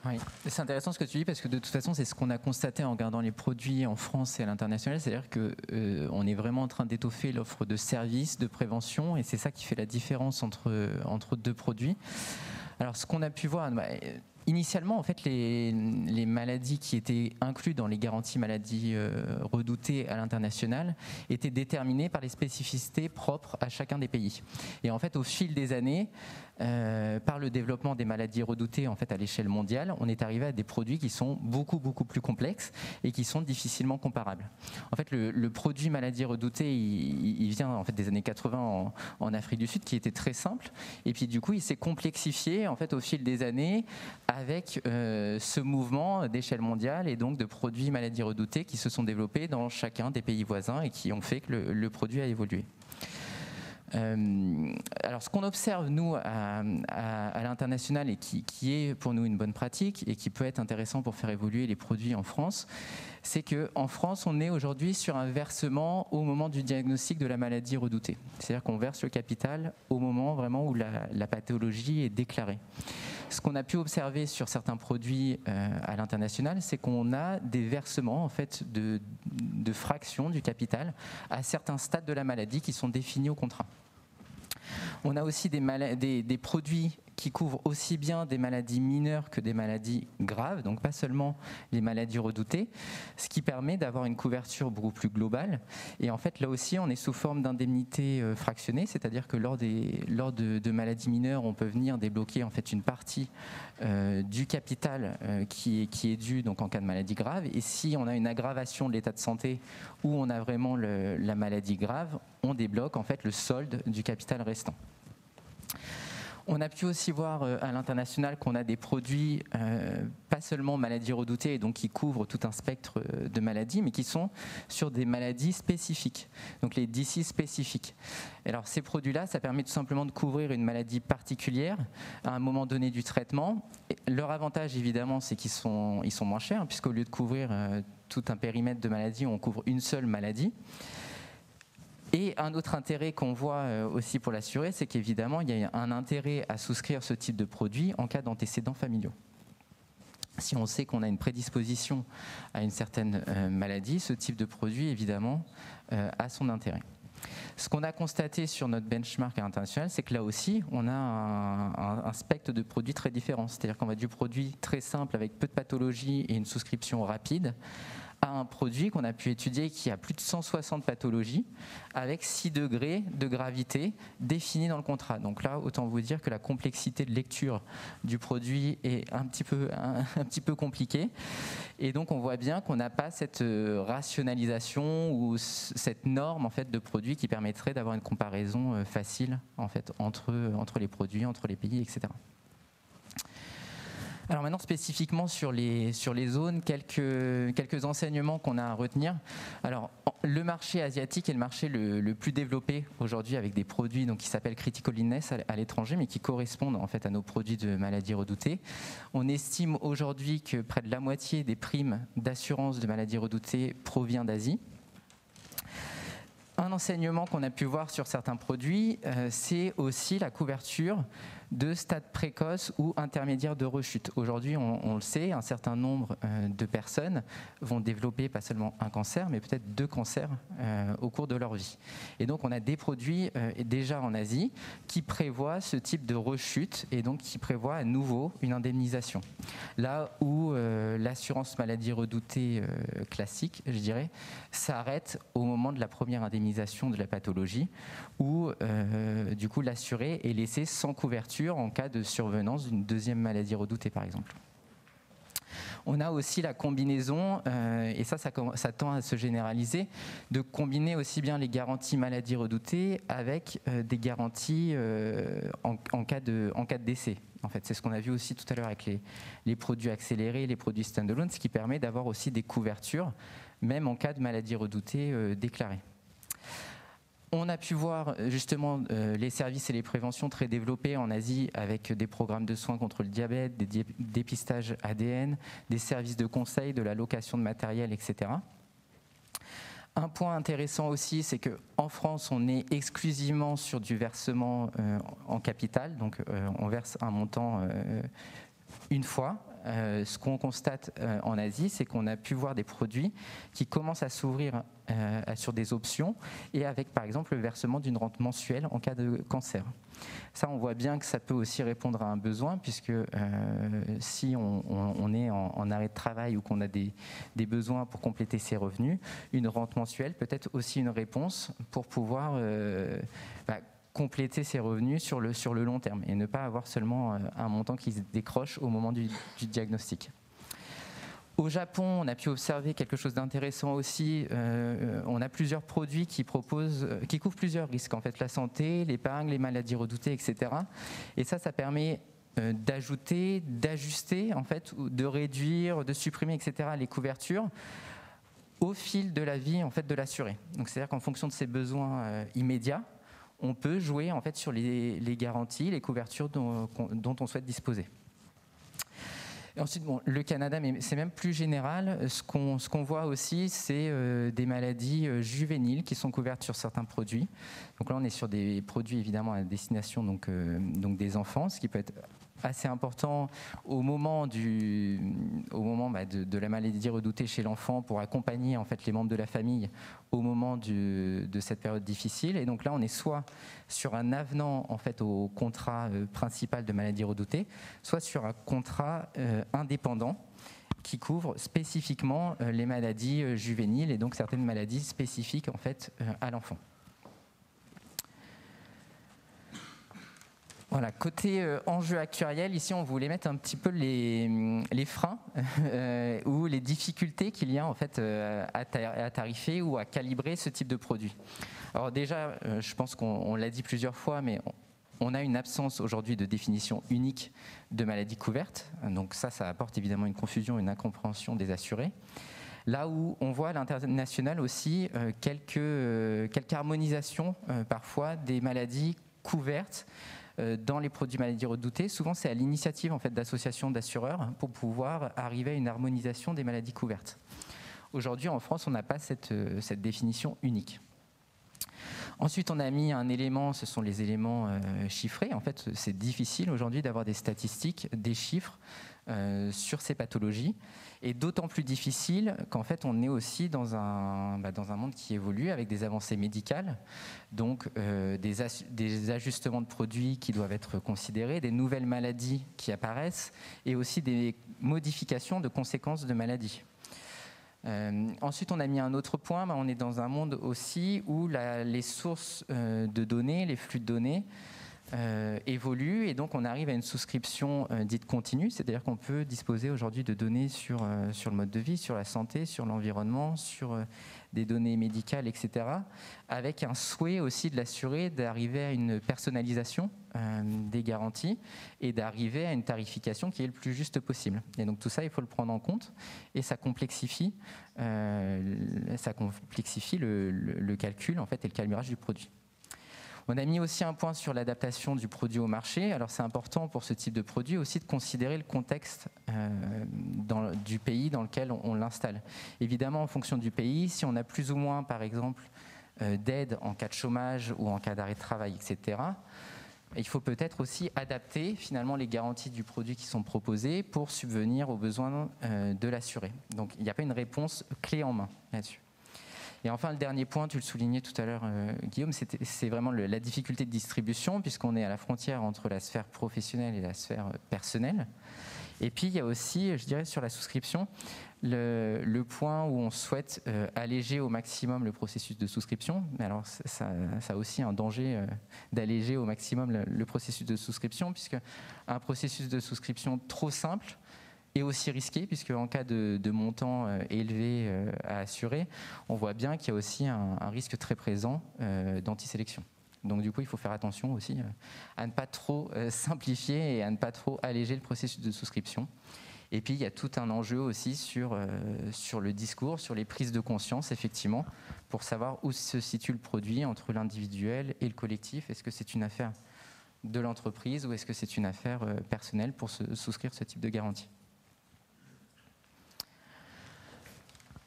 Oui, c'est intéressant ce que tu dis parce que de toute façon, c'est ce qu'on a constaté en regardant les produits en France et à l'international, c'est-à-dire qu'on est vraiment en train d'étoffer l'offre de services, de prévention, et c'est ça qui fait la différence entre deux produits. Alors, ce qu'on a pu voir, initialement, en fait, les maladies qui étaient incluses dans les garanties maladies redoutées à l'international étaient déterminées par les spécificités propres à chacun des pays. Et en fait, au fil des années, par le développement des maladies redoutées en fait, à l'échelle mondiale, on est arrivé à des produits qui sont beaucoup plus complexes et qui sont difficilement comparables. En fait, le produit maladie redoutée, il vient en fait, des années 80 en Afrique du Sud, qui était très simple. Et puis du coup, il s'est complexifié en fait, au fil des années avec ce mouvement d'échelle mondiale et donc de produits maladies redoutées qui se sont développés dans chacun des pays voisins et qui ont fait que le produit a évolué. Alors ce qu'on observe nous à l'international et qui est pour nous une bonne pratique et qui peut être intéressant pour faire évoluer les produits en France, c'est qu'en France on est aujourd'hui sur un versement au moment du diagnostic de la maladie redoutée. C'est-à-dire qu'on verse le capital au moment vraiment où la pathologie est déclarée. Ce qu'on a pu observer sur certains produits à l'international, c'est qu'on a des versements en fait, de fractions du capital à certains stades de la maladie qui sont définis au contrat. On a aussi des produits qui couvrent aussi bien des maladies mineures que des maladies graves, donc pas seulement les maladies redoutées, ce qui permet d'avoir une couverture beaucoup plus globale. Et en fait, là aussi, on est sous forme d'indemnité fractionnée, c'est-à-dire que lors de maladies mineures, on peut venir débloquer en fait une partie du capital qui est dû donc en cas de maladie grave. Et si on a une aggravation de l'état de santé où on a vraiment la maladie grave, on débloque en fait le solde du capital restant. On a pu aussi voir à l'international qu'on a des produits, pas seulement maladies redoutées, et donc qui couvrent tout un spectre de maladies, mais qui sont sur des maladies spécifiques, donc les diseases spécifiques. Alors ces produits-là, ça permet tout simplement de couvrir une maladie particulière à un moment donné du traitement. Et leur avantage, évidemment, c'est qu'ils sont moins chers, puisqu'au lieu de couvrir tout un périmètre de maladie, on couvre une seule maladie. Et un autre intérêt qu'on voit aussi pour l'assuré, c'est qu'évidemment, il y a un intérêt à souscrire ce type de produit en cas d'antécédents familiaux. Si on sait qu'on a une prédisposition à une certaine maladie, ce type de produit, évidemment, a son intérêt. Ce qu'on a constaté sur notre benchmark international, c'est que là aussi, on a un spectre de produits très différent. C'est-à-dire qu'on va du produit très simple avec peu de pathologies et une souscription rapide à un produit qu'on a pu étudier qui a plus de 160 pathologies avec 6 degrés de gravité définis dans le contrat. Donc là, autant vous dire que la complexité de lecture du produit est un petit peu compliquée. Et donc on voit bien qu'on n'a pas cette rationalisation ou cette norme en fait, de produits qui permettrait d'avoir une comparaison facile en fait, entre les produits, entre les pays, etc. Alors maintenant spécifiquement sur les zones, quelques enseignements qu'on a à retenir. Alors le marché asiatique est le marché le plus développé aujourd'hui avec des produits donc, qui s'appellent critical illness à l'étranger mais qui correspondent en fait à nos produits de maladies redoutées. On estime aujourd'hui que près de la moitié des primes d'assurance de maladies redoutées provient d'Asie. Un enseignement qu'on a pu voir sur certains produits, c'est aussi la couverture de stades précoces ou intermédiaires de rechute. Aujourd'hui, on le sait, un certain nombre de personnes vont développer pas seulement un cancer, mais peut-être 2 cancers au cours de leur vie. Et donc, on a des produits déjà en Asie qui prévoient ce type de rechute et donc qui prévoient à nouveau une indemnisation. Là où l'assurance maladie redoutée classique, je dirais, s'arrête au moment de la première indemnisation de la pathologie où du coup l'assuré est laissé sans couverture en cas de survenance d'une deuxième maladie redoutée par exemple. On a aussi la combinaison, et ça tend à se généraliser, de combiner aussi bien les garanties maladies redoutées avec des garanties en cas de décès. En fait, c'est ce qu'on a vu aussi tout à l'heure avec les produits accélérés, les produits standalone, ce qui permet d'avoir aussi des couvertures, même en cas de maladie redoutée déclarée. On a pu voir justement les services et les préventions très développés en Asie avec des programmes de soins contre le diabète, des dépistages ADN, des services de conseil, de la location de matériel, etc. Un point intéressant aussi, c'est qu'en France, on est exclusivement sur du versement en capital, donc on verse un montant une fois. Ce qu'on constate en Asie, c'est qu'on a pu voir des produits qui commencent à s'ouvrir sur des options et avec par exemple le versement d'une rente mensuelle en cas de cancer. Ça, on voit bien que ça peut aussi répondre à un besoin puisque si on est en arrêt de travail ou qu'on a des besoins pour compléter ses revenus, une rente mensuelle peut être aussi une réponse pour pouvoir compléter ses revenus sur le long terme et ne pas avoir seulement un montant qui se décroche au moment du diagnostic. Au Japon, on a pu observer quelque chose d'intéressant aussi. On a plusieurs produits qui couvrent plusieurs risques, en fait, la santé, l'épargne, les maladies redoutées, etc. Et ça permet d'ajouter, d'ajuster, en fait, de réduire, de supprimer, etc. les couvertures au fil de la vie, en fait, de l'assuré. Donc, c'est-à-dire qu'en fonction de ses besoins immédiats, on peut jouer en fait sur les garanties, les couvertures dont on souhaite disposer. Et ensuite, le Canada, mais c'est même plus général. Ce qu'on voit aussi, c'est des maladies juvéniles qui sont couvertes sur certains produits. Donc là, on est sur des produits évidemment à destination donc des enfants, ce qui peut être assez important au moment de la maladie redoutée chez l'enfant pour accompagner en fait les membres de la famille au moment de cette période difficile. Et donc là, on est soit sur un avenant en fait au contrat principal de maladie redoutée, soit sur un contrat indépendant qui couvre spécifiquement les maladies juvéniles et donc certaines maladies spécifiques en fait à l'enfant. Voilà, côté enjeu actuariel, ici on voulait mettre un petit peu les freins ou les difficultés qu'il y a en fait à tarifer ou à calibrer ce type de produit. Alors déjà, je pense qu'on l'a dit plusieurs fois, mais on a une absence aujourd'hui de définition unique de maladie couverte. Donc ça apporte évidemment une confusion, une incompréhension des assurés. Là où on voit à l'international aussi quelques harmonisations parfois des maladies couvertes dans les produits maladies redoutées. Souvent, c'est à l'initiative en fait, d'associations d'assureurs pour pouvoir arriver à une harmonisation des maladies couvertes. Aujourd'hui, en France, on n'a pas cette définition unique. Ensuite, on a mis un élément, ce sont les éléments chiffrés. En fait, c'est difficile aujourd'hui d'avoir des statistiques, des chiffres sur ces pathologies, et d'autant plus difficile qu'en fait on est aussi dans un monde qui évolue avec des avancées médicales, donc des ajustements de produits qui doivent être considérés, des nouvelles maladies qui apparaissent et aussi des modifications de conséquences de maladies. Ensuite, on a mis un autre point, on est dans un monde aussi où les sources de données, les flux de données évoluent, et donc on arrive à une souscription dite continue, c'est-à-dire qu'on peut disposer aujourd'hui de données sur le mode de vie, sur la santé, sur l'environnement, sur des données médicales, etc., avec un souhait aussi de l'assurer d'arriver à une personnalisation des garanties et d'arriver à une tarification qui est le plus juste possible. Et donc tout ça, il faut le prendre en compte, et ça complexifie le calcul en fait, et le calibrage du produit. On a mis aussi un point sur l'adaptation du produit au marché. Alors c'est important pour ce type de produit aussi de considérer le contexte du pays dans lequel on l'installe. Évidemment, en fonction du pays, si on a plus ou moins, par exemple, d'aide en cas de chômage ou en cas d'arrêt de travail, etc., il faut peut-être aussi adapter finalement les garanties du produit qui sont proposées pour subvenir aux besoins de l'assuré. Donc il n'y a pas une réponse clé en main là-dessus. Et enfin, le dernier point, tu le soulignais tout à l'heure, Guillaume, c'est vraiment la difficulté de distribution, puisqu'on est à la frontière entre la sphère professionnelle et la sphère personnelle. Et puis, il y a aussi, je dirais, sur la souscription, le point où on souhaite alléger au maximum le processus de souscription. Mais alors, ça a aussi un danger d'alléger au maximum le processus de souscription, puisque un processus de souscription trop simple et aussi risqué, puisque en cas de montant élevé à assurer, on voit bien qu'il y a aussi un risque très présent d'antisélection. Donc du coup, il faut faire attention aussi à ne pas trop simplifier et à ne pas trop alléger le processus de souscription. Et puis, il y a tout un enjeu aussi sur le discours, sur les prises de conscience, effectivement, pour savoir où se situe le produit entre l'individuel et le collectif. Est-ce que c'est une affaire de l'entreprise ou est-ce que c'est une affaire personnelle pour souscrire ce type de garantie ?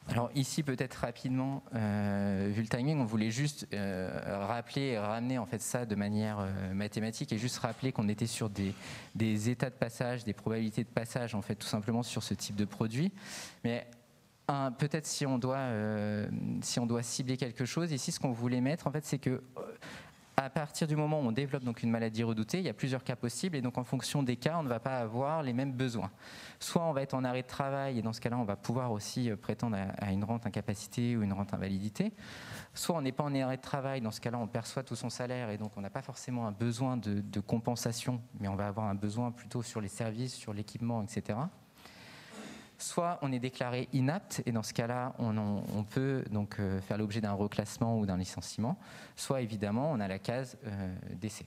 Alors ici, peut-être rapidement, vu le timing, on voulait juste rappeler et ramener en fait ça de manière mathématique, et juste rappeler qu'on était sur des états de passage, des probabilités de passage en fait, tout simplement sur ce type de produit. Mais peut-être si on doit cibler quelque chose, ici ce qu'on voulait mettre en fait, c'est que à partir du moment où on développe donc une maladie redoutée, il y a plusieurs cas possibles, et donc en fonction des cas, on ne va pas avoir les mêmes besoins. Soit on va être en arrêt de travail, et dans ce cas-là, on va pouvoir aussi prétendre à une rente incapacité ou une rente invalidité. Soit on n'est pas en arrêt de travail, dans ce cas-là, on perçoit tout son salaire, et donc on n'a pas forcément un besoin de compensation, mais on va avoir un besoin plutôt sur les services, sur l'équipement, etc. Soit on est déclaré inapte, et dans ce cas-là, on peut donc faire l'objet d'un reclassement ou d'un licenciement. Soit évidemment, on a la case décès.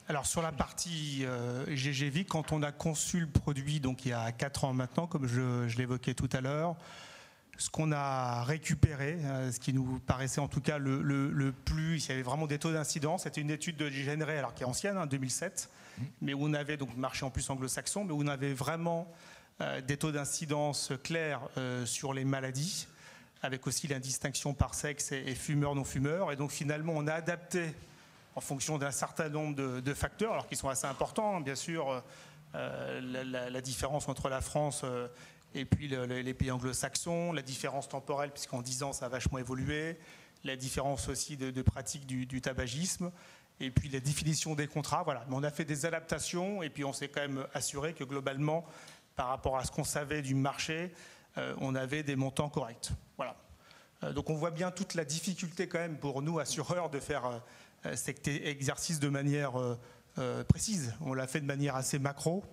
Alors sur la partie GGV, quand on a conçu le produit, donc il y a 4 ans maintenant, comme je l'évoquais tout à l'heure, ce qu'on a récupéré, ce qui nous paraissait en tout cas le plus, il y avait vraiment des taux d'incidence, c'était une étude de Genray, alors qui est ancienne, 2007, mais où on avait donc marché en plus anglo-saxon, mais où on avait vraiment des taux d'incidence clairs sur les maladies, avec aussi la distinction par sexe et fumeurs, non-fumeurs, et donc finalement on a adapté en fonction d'un certain nombre de facteurs, alors qui sont assez importants, bien sûr, la différence entre la France et puis les pays anglo-saxons, la différence temporelle, puisqu'en 10 ans ça a vachement évolué, la différence aussi de pratique du tabagisme, et puis la définition des contrats. Voilà. Mais on a fait des adaptations, et puis on s'est quand même assuré que globalement, par rapport à ce qu'on savait du marché, on avait des montants corrects. Voilà. Donc on voit bien toute la difficulté quand même pour nous, assureurs, de faire cet exercice de manière précise. On l'a fait de manière assez macro.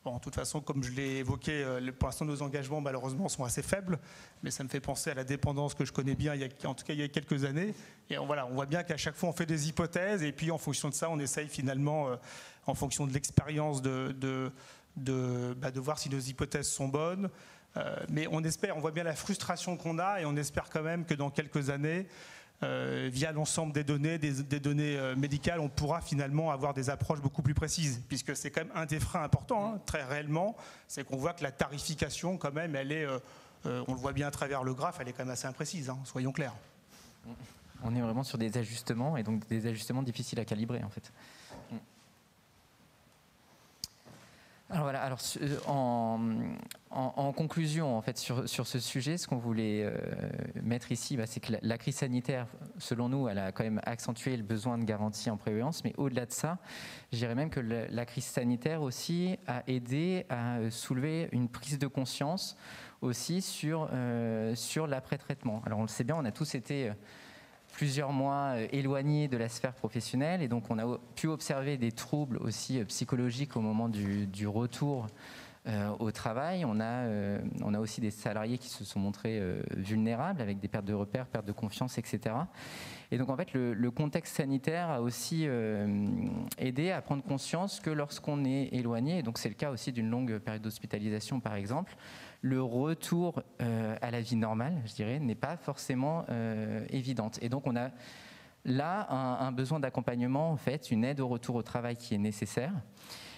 Bon, de toute façon, comme je l'ai évoqué, pour l'instant, nos engagements, malheureusement, sont assez faibles, mais ça me fait penser à la dépendance que je connais bien, en tout cas il y a quelques années. Et on voit bien qu'à chaque fois, on fait des hypothèses, et puis en fonction de ça, on essaye finalement, en fonction de l'expérience, de voir si nos hypothèses sont bonnes. Mais on voit bien la frustration qu'on a, et on espère quand même que dans quelques années, via l'ensemble des données médicales, on pourra finalement avoir des approches beaucoup plus précises, puisque c'est quand même un des freins importants, très réellement, c'est qu'on voit que la tarification, quand même, elle est, on le voit bien à travers le graphe, elle est quand même assez imprécise, soyons clairs. On est vraiment sur des ajustements, et donc des ajustements difficiles à calibrer, en fait. Alors voilà, alors en conclusion en fait sur ce sujet, ce qu'on voulait mettre ici, c'est que la crise sanitaire, selon nous, elle a quand même accentué le besoin de garantie en prévoyance, mais au-delà de ça, je dirais même que la crise sanitaire aussi a aidé à soulever une prise de conscience aussi sur l'après-traitement. Alors on le sait bien, on a tous été plusieurs mois éloignés de la sphère professionnelle et donc on a pu observer des troubles aussi psychologiques au moment du retour au travail. On a aussi des salariés qui se sont montrés vulnérables avec des pertes de repères, pertes de confiance, etc. Et donc en fait le contexte sanitaire a aussi aidé à prendre conscience que lorsqu'on est éloigné, et donc c'est le cas aussi d'une longue période d'hospitalisation par exemple, le retour à la vie normale, je dirais, n'est pas forcément évidente. Et donc on a là un besoin d'accompagnement, en fait, une aide au retour au travail qui est nécessaire.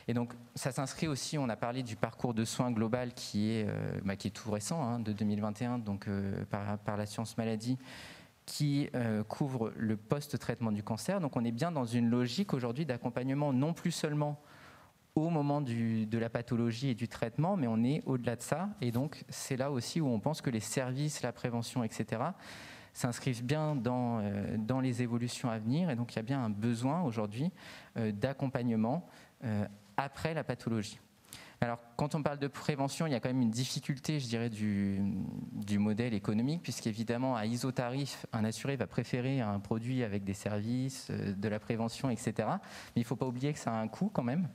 Et donc ça s'inscrit aussi, on a parlé du parcours de soins global qui est tout récent, de 2021, donc par l'assurance maladie, qui couvre le post-traitement du cancer. Donc on est bien dans une logique aujourd'hui d'accompagnement non plus seulement au moment de la pathologie et du traitement, mais on est au-delà de ça. Et donc, c'est là aussi où on pense que les services, la prévention, etc., s'inscrivent bien dans les évolutions à venir. Et donc, il y a bien un besoin aujourd'hui d'accompagnement après la pathologie. Alors, quand on parle de prévention, il y a quand même une difficulté, je dirais, du modèle économique, puisqu'évidemment, à isotarif, un assuré va préférer un produit avec des services, de la prévention, etc. Mais il ne faut pas oublier que ça a un coût quand même.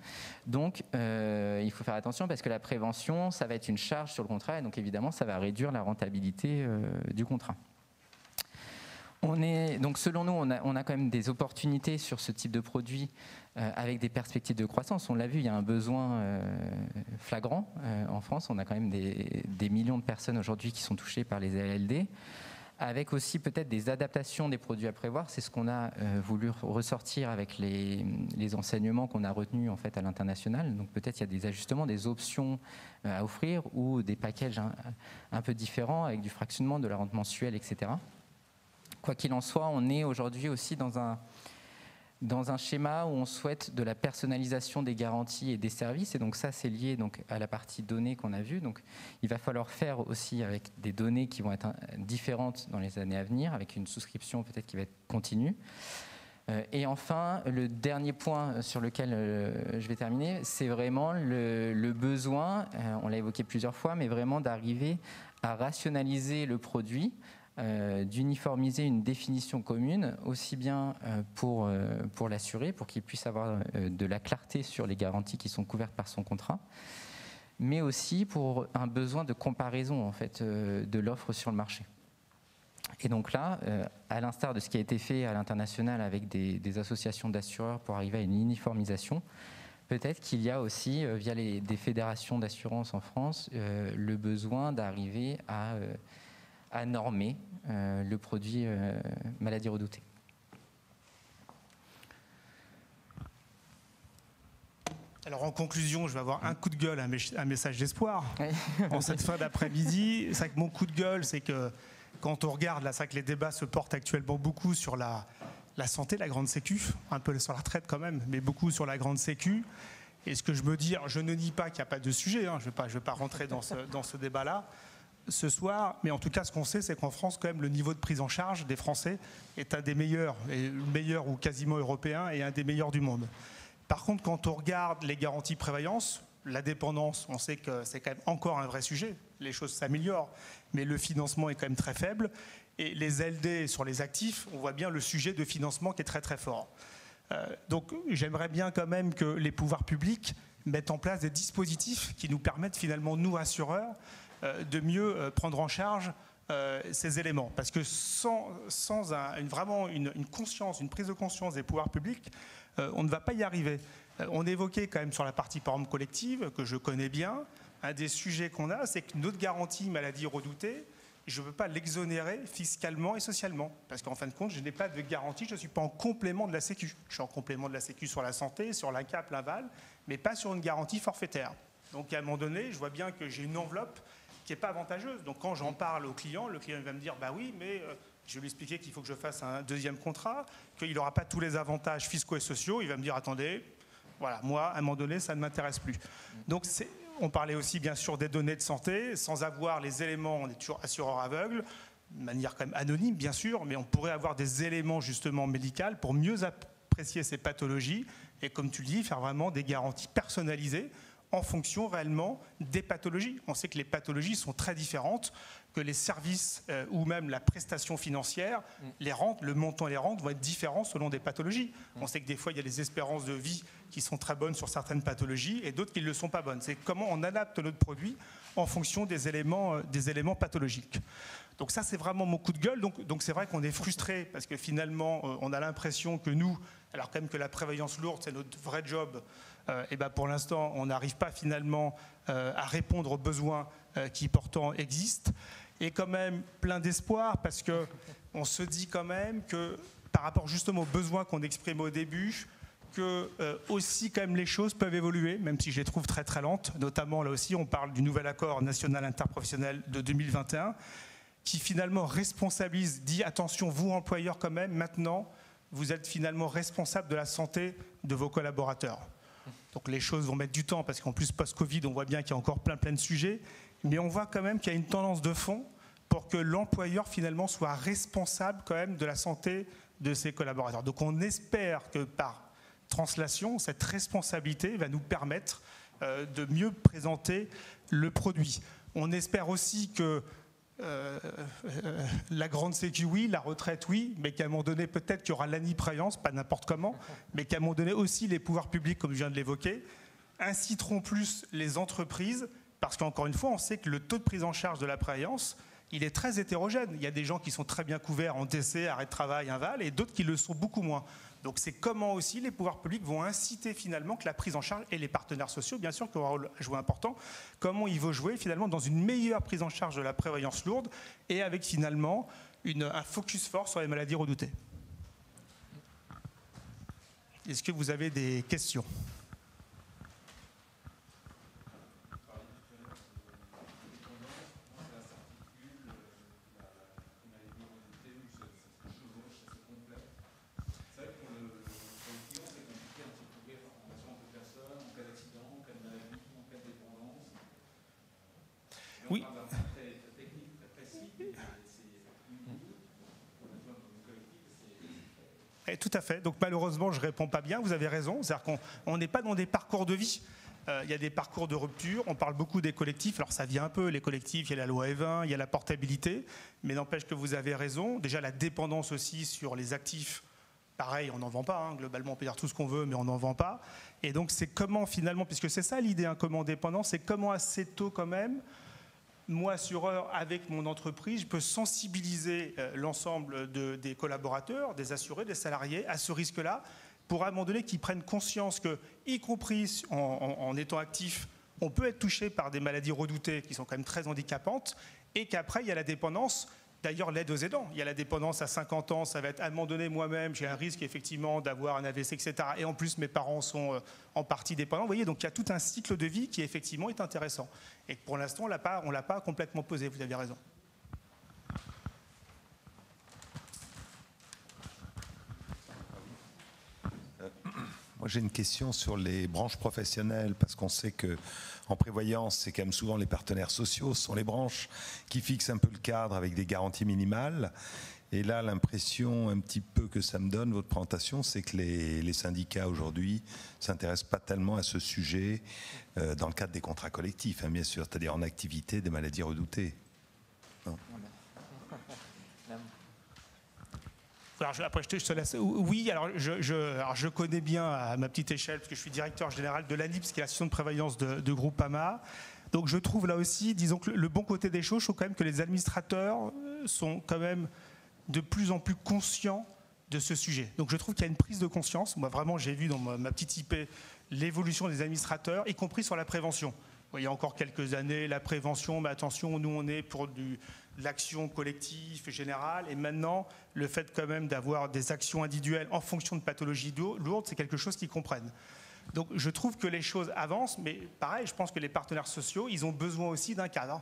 Donc, il faut faire attention parce que la prévention, ça va être une charge sur le contrat, et donc évidemment, ça va réduire la rentabilité du contrat. Donc selon nous, on a quand même des opportunités sur ce type de produit avec des perspectives de croissance. On l'a vu, il y a un besoin flagrant en France. On a quand même des millions de personnes aujourd'hui qui sont touchées par les ALD, avec aussi peut-être des adaptations des produits à prévoir. C'est ce qu'on a voulu ressortir avec les enseignements qu'on a retenus en fait à l'international. Donc peut-être il y a des ajustements, des options à offrir ou des packages un peu différents avec du fractionnement, de la rente mensuelle, etc. Quoi qu'il en soit, on est aujourd'hui aussi dans un schéma où on souhaite de la personnalisation des garanties et des services. Et donc ça, c'est lié donc à la partie données qu'on a vue. Donc il va falloir faire aussi avec des données qui vont être différentes dans les années à venir, avec une souscription peut-être qui va être continue. Et enfin, le dernier point sur lequel je vais terminer, c'est vraiment le besoin, on l'a évoqué plusieurs fois, mais vraiment d'arriver à rationaliser le produit, d'uniformiser une définition commune, aussi bien pour l'assuré, pour qu'il puisse avoir de la clarté sur les garanties qui sont couvertes par son contrat, mais aussi pour un besoin de comparaison en fait, de l'offre sur le marché. Et donc là, à l'instar de ce qui a été fait à l'international avec des associations d'assureurs pour arriver à une uniformisation, peut-être qu'il y a aussi, via des fédérations d'assurance en France, le besoin d'arriver à normer le produit maladie redoutée. Alors en conclusion, je vais avoir un coup de gueule, un message d'espoir. Oui. En cette fin d'après-midi, c'est vrai que mon coup de gueule, c'est que quand on regarde, là, c'est vrai que les débats se portent actuellement beaucoup sur la santé, la grande sécu, un peu sur la retraite quand même, mais beaucoup sur la grande sécu. Et ce que je me dis, je ne nie pas qu'il n'y a pas de sujet, je ne vais pas rentrer dans ce débat-là ce soir, mais en tout cas, ce qu'on sait, c'est qu'en France, quand même, le niveau de prise en charge des Français est un des meilleurs, et le meilleur ou quasiment européen, et un des meilleurs du monde. Par contre, quand on regarde les garanties prévoyance, la dépendance, on sait que c'est quand même encore un vrai sujet. Les choses s'améliorent, mais le financement est quand même très faible. Et les LD sur les actifs, on voit bien le sujet de financement qui est très très fort. Donc j'aimerais bien quand même que les pouvoirs publics mettent en place des dispositifs qui nous permettent finalement, nous assureurs, de mieux prendre en charge ces éléments. Parce que sans vraiment une conscience, une prise de conscience des pouvoirs publics, on ne va pas y arriver. On évoquait quand même sur la partie par exemple collective, que je connais bien, un des sujets qu'on a, c'est que notre garantie maladie redoutée, je ne peux pas l'exonérer fiscalement et socialement. Parce qu'en fin de compte, je n'ai pas de garantie, je ne suis pas en complément de la Sécu. Je suis en complément de la Sécu sur la santé, sur l'INCAP, l'Inval, mais pas sur une garantie forfaitaire. Donc à un moment donné, je vois bien que j'ai une enveloppe qui n'est pas avantageuse. Donc quand j'en parle au client, le client va me dire « bah oui, mais je vais lui expliquer qu'il faut que je fasse un deuxième contrat, qu'il n'aura pas tous les avantages fiscaux et sociaux ». Il va me dire « attendez, Voilà, moi, à un moment donné, ça ne m'intéresse plus. Donc, on parlait aussi, bien sûr, des données de santé. Sans avoir les éléments, on est toujours assureur aveugle, de manière quand même anonyme, bien sûr, mais on pourrait avoir des éléments, justement, médicaux pour mieux apprécier ces pathologies et, comme tu le dis, faire vraiment des garanties personnalisées en fonction réellement des pathologies. On sait que les pathologies sont très différentes, que les services ou même la prestation financière, les rentes, le montant et les rentes vont être différents selon des pathologies. On sait que des fois, il y a des espérances de vie qui sont très bonnes sur certaines pathologies et d'autres qui ne le sont pas bonnes. C'est comment on adapte notre produit en fonction des éléments pathologiques. Donc ça, c'est vraiment mon coup de gueule. Donc c'est vrai qu'on est frustré parce que finalement, on a l'impression que nous, alors quand même que la prévoyance lourde, c'est notre vrai job, et ben pour l'instant, on n'arrive pas finalement à répondre aux besoins qui pourtant existent. Et quand même plein d'espoir parce qu'on se dit quand même que par rapport justement aux besoins qu'on exprime au début, que aussi quand même les choses peuvent évoluer, même si je les trouve très très lentes. Notamment là aussi, on parle du nouvel accord national interprofessionnel de 2021 qui finalement responsabilise, dit attention, vous employeurs quand même, maintenant, vous êtes finalement responsable de la santé de vos collaborateurs. Donc les choses vont mettre du temps parce qu'en plus post-Covid, on voit bien qu'il y a encore plein de sujets, mais on voit quand même qu'il y a une tendance de fond pour que l'employeur finalement soit responsable quand même de la santé de ses collaborateurs. Donc on espère que par translation, cette responsabilité va nous permettre de mieux présenter le produit. On espère aussi que la grande sécu, oui, la retraite, oui, mais qu'à un moment donné, peut-être qu'il y aura l'anniprevoyance, pas n'importe comment, mais qu'à un moment donné aussi, les pouvoirs publics, comme je viens de l'évoquer, inciteront plus les entreprises, parce qu'encore une fois, on sait que le taux de prise en charge de la prévoyance, il est très hétérogène. Il y a des gens qui sont très bien couverts en décès, arrêt de travail, inval, et d'autres qui le sont beaucoup moins. Donc c'est comment aussi les pouvoirs publics vont inciter finalement que la prise en charge, et les partenaires sociaux, bien sûr, qui auront un rôle à jouer important, comment ils vont jouer finalement dans une meilleure prise en charge de la prévoyance lourde et avec finalement un focus fort sur les maladies redoutées. Est-ce que vous avez des questions ? Oui. Tout à fait. Donc malheureusement, je ne réponds pas bien. Vous avez raison. C'est-à-dire qu'on n'est pas dans des parcours de vie. Il y a des parcours de rupture. On parle beaucoup des collectifs. Alors ça vient un peu, les collectifs. Il y a la loi E20, il y a la portabilité. Mais n'empêche que vous avez raison. Déjà, la dépendance aussi sur les actifs. Pareil, on n'en vend pas. Hein. Globalement, on peut dire tout ce qu'on veut, mais on n'en vend pas. Et donc, c'est comment finalement, puisque c'est ça l'idée, hein, comment dépendance, c'est comment assez tôt quand même, moi, assureur, avec mon entreprise, je peux sensibiliser l'ensemble des collaborateurs, des assurés, des salariés à ce risque-là, pour à un moment donné qu'ils prennent conscience que, y compris en étant actif, on peut être touché par des maladies redoutées qui sont quand même très handicapantes, et qu'après, il y a la dépendance. D'ailleurs, l'aide aux aidants. Il y a la dépendance à 50 ans, ça va être à un moment donné, moi-même, j'ai un risque effectivement d'avoir un AVC, etc. Et en plus, mes parents sont en partie dépendants. Vous voyez, donc il y a tout un cycle de vie qui effectivement est intéressant. Et pour l'instant, on ne l'a pas complètement posé, vous avez raison. Moi, j'ai une question sur les branches professionnelles, parce qu'on sait qu'en prévoyance, c'est quand même souvent les partenaires sociaux, ce sont les branches qui fixent un peu le cadre avec des garanties minimales. Et là, l'impression un petit peu que ça me donne, votre présentation, c'est que les syndicats aujourd'hui ne s'intéressent pas tellement à ce sujet dans le cadre des contrats collectifs, hein, bien sûr, c'est-à-dire en activité des maladies redoutées. Non. Alors, après, je te laisse. Oui, alors je connais bien à ma petite échelle, parce que je suis directeur général de l'ANIPS, qui est l'association de prévoyance de Groupama. Donc je trouve là aussi, disons que le bon côté des choses, je trouve quand même que les administrateurs sont quand même de plus en plus conscients de ce sujet. Donc je trouve qu'il y a une prise de conscience. Moi vraiment, j'ai vu dans ma petite IP l'évolution des administrateurs, y compris sur la prévention. Il y a encore quelques années, la prévention, mais attention, nous on est pour de l'action collective générale, et maintenant le fait quand même d'avoir des actions individuelles en fonction de pathologies lourdes, c'est quelque chose qu'ils comprennent. Donc je trouve que les choses avancent, mais pareil, je pense que les partenaires sociaux, ils ont besoin aussi d'un cadre.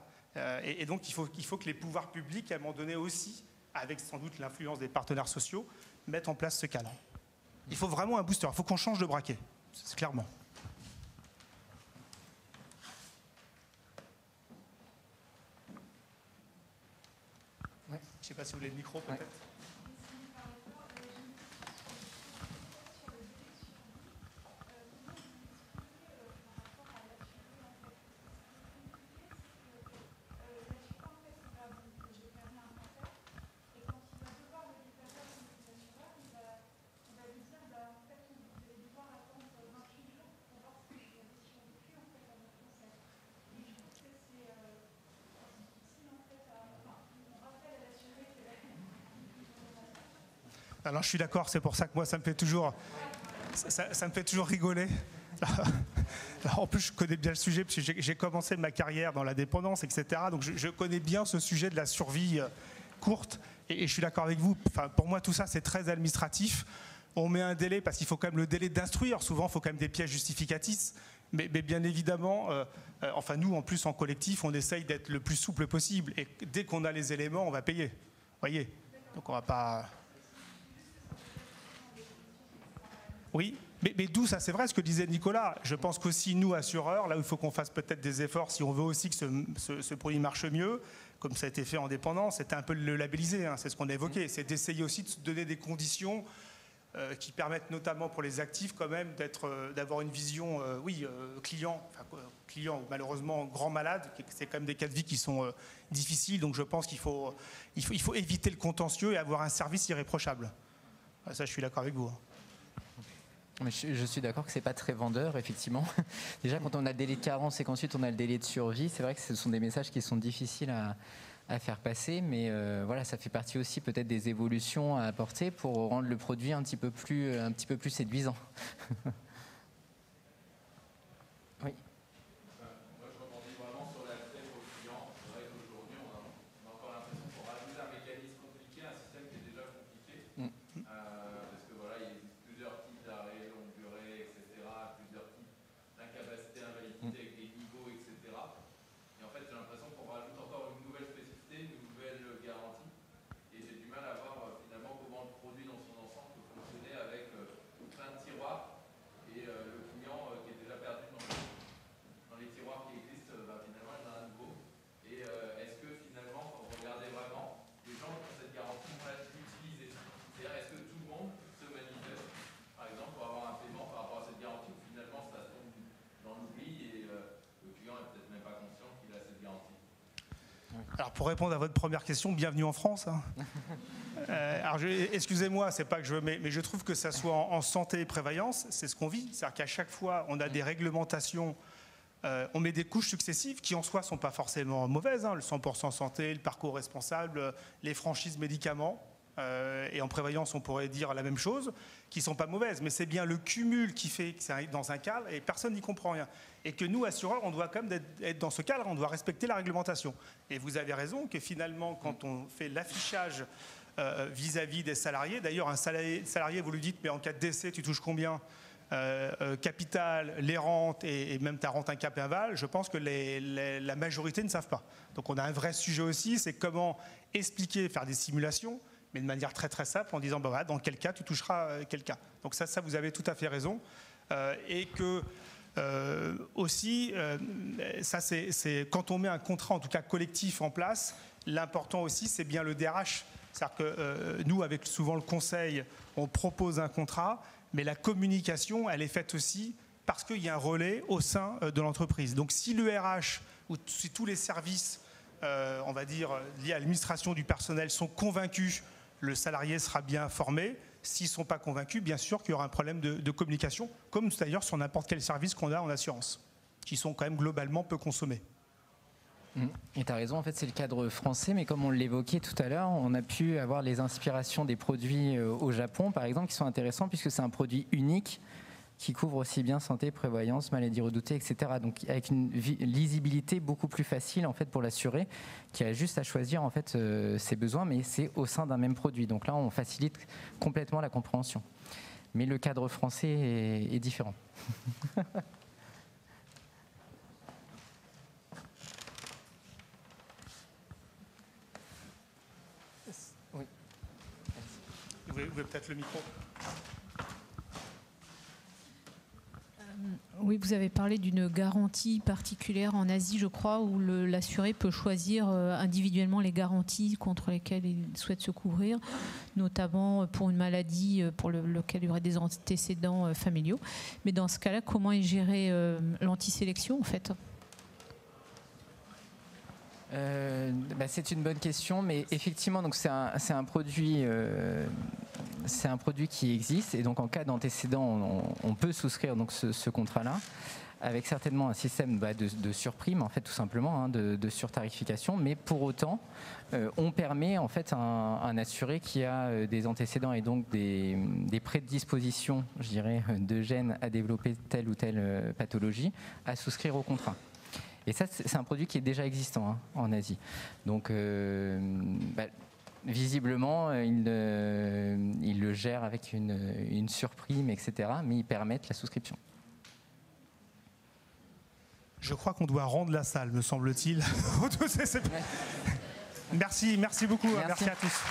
Et donc il faut que les pouvoirs publics, à un moment donné aussi, avec sans doute l'influence des partenaires sociaux, mettent en place ce cadre. Il faut vraiment un booster, il faut qu'on change de braquet. C'est clairement. Ouais. Je ne sais pas si vous voulez le micro peut-être. Ouais. Alors je suis d'accord, c'est pour ça que moi ça me fait toujours rigoler. Alors, en plus je connais bien le sujet parce que j'ai commencé ma carrière dans la dépendance, etc. Donc je connais bien ce sujet de la survie courte et je suis d'accord avec vous. Enfin, pour moi tout ça c'est très administratif. On met un délai parce qu'il faut quand même le délai d'instruire. Souvent il faut quand même des pièces justificatifs. Mais bien évidemment, enfin nous en plus en collectif on essaye d'être le plus souple possible et dès qu'on a les éléments on va payer. Vous voyez. Donc on va pas... Oui, mais d'où ça, c'est vrai ce que disait Nicolas. Je pense qu'aussi nous, assureurs, là où il faut qu'on fasse peut-être des efforts, si on veut aussi que ce produit marche mieux, comme ça a été fait en dépendance, c'était un peu le labelliser, hein, c'est ce qu'on a évoqué, c'est d'essayer aussi de se donner des conditions qui permettent notamment pour les actifs quand même d'avoir une vision, client ou malheureusement grand malade, c'est quand même des cas de vie qui sont difficiles, donc je pense qu'il faut éviter le contentieux et avoir un service irréprochable. Ça, je suis d'accord avec vous. Mais je suis d'accord que c'est pas très vendeur, effectivement. Déjà, quand on a le délai de carence et qu'ensuite on a le délai de survie, c'est vrai que ce sont des messages qui sont difficiles à faire passer, mais voilà, ça fait partie aussi peut-être des évolutions à apporter pour rendre le produit un petit peu plus séduisant. Oui. Moi, je rebondis vraiment sur l'aspect pour le client. C'est vrai qu'aujourd'hui, on a encore l'impression qu'on rajoute un mécanisme compliqué, un système qui est déjà compliqué. Parce que voilà, il existe plusieurs types d'arrêts, longue durée, etc., plusieurs types d'incapacité, invalidité avec des niveaux, etc. Et en fait, j'ai l'impression qu'on rajoute encore une nouvelle spécificité, une nouvelle garantie. Et j'ai du mal à voir finalement comment le produit dans son ensemble peut fonctionner avec plein de tiroirs et le client qui est déjà perdu dans les tiroirs qui existent, finalement, il y en a un nouveau. Et est-ce que finalement, quand vous regardez vraiment, les gens qui ont cette garantie vont l'utiliser? C'est-à-dire, est-ce que tout le monde se manifeste, par exemple, pour avoir un paiement par rapport à cette garantie, ou finalement ça tombe dans l'oubli et le client n'est peut-être même pas conscient qu'il a cette garantie? Alors pour répondre à votre première question, bienvenue en France. Hein. Alors excusez-moi, c'est pas que je veux, mais je trouve que ça soit en santé et prévoyance, c'est ce qu'on vit. C'est-à-dire qu'à chaque fois, on a des réglementations, on met des couches successives qui en soi sont pas forcément mauvaises. Hein, le 100% santé, le parcours responsable, les franchises médicaments. Et en prévoyance, on pourrait dire la même chose, qui ne sont pas mauvaises. Mais c'est bien le cumul qui fait que c'est dans un cadre et personne n'y comprend rien. Et que nous, assureurs, on doit quand même être dans ce cadre, on doit respecter la réglementation. Et vous avez raison que finalement, quand on fait l'affichage vis-à-vis des salariés, d'ailleurs, un salarié, vous lui dites, mais en cas de décès, tu touches combien capital, les rentes et même ta rente incap et inval, je pense que la majorité ne savent pas. Donc on a un vrai sujet aussi, c'est comment expliquer, faire des simulations, mais de manière très très simple, en disant bah voilà, dans quel cas tu toucheras quel cas. Donc ça vous avez tout à fait raison. Et que aussi, ça c'est quand on met un contrat, en tout cas collectif, en place, l'important aussi c'est bien le DRH. C'est-à-dire que nous, avec souvent le conseil, on propose un contrat, mais la communication, elle est faite aussi parce qu'il y a un relais au sein de l'entreprise. Donc si le RH ou si tous les services, on va dire, liés à l'administration du personnel sont convaincus, le salarié sera bien formé. S'ils ne sont pas convaincus, bien sûr qu'il y aura un problème de communication, comme d'ailleurs sur n'importe quel service qu'on a en assurance, qui sont quand même globalement peu consommés. Et tu as raison, en fait c'est le cadre français, mais comme on l'évoquait tout à l'heure, on a pu avoir les inspirations des produits au Japon, par exemple, qui sont intéressants puisque c'est un produit unique qui couvre aussi bien santé, prévoyance, maladies redoutées, etc. Donc avec une lisibilité beaucoup plus facile en fait pour l'assuré, qui a juste à choisir en fait ses besoins, mais c'est au sein d'un même produit. Donc là, on facilite complètement la compréhension. Mais le cadre français est différent. Oui. Vous voulez peut-être le micro ? Oui, vous avez parlé d'une garantie particulière en Asie, je crois, où l'assuré peut choisir individuellement les garanties contre lesquelles il souhaite se couvrir, notamment pour une maladie pour laquelle il y aurait des antécédents familiaux. Mais dans ce cas-là, comment est gérée l'antisélection, en fait ? C'est une bonne question, mais effectivement, donc c'est un produit qui existe, et donc en cas d'antécédent, on peut souscrire donc ce contrat-là, avec certainement un système de surprime, en fait, tout simplement, de surtarification, mais pour autant, on permet en fait un assuré qui a des antécédents et donc des prédispositions, je dirais, de gènes à développer telle ou telle pathologie, à souscrire au contrat. Et ça, c'est un produit qui est déjà existant en Asie. Donc, visiblement, ils le gèrent avec une surprime, etc. Mais ils permettent la souscription. Je crois qu'on doit rendre la salle, me semble-t-il. Merci beaucoup. Merci à tous.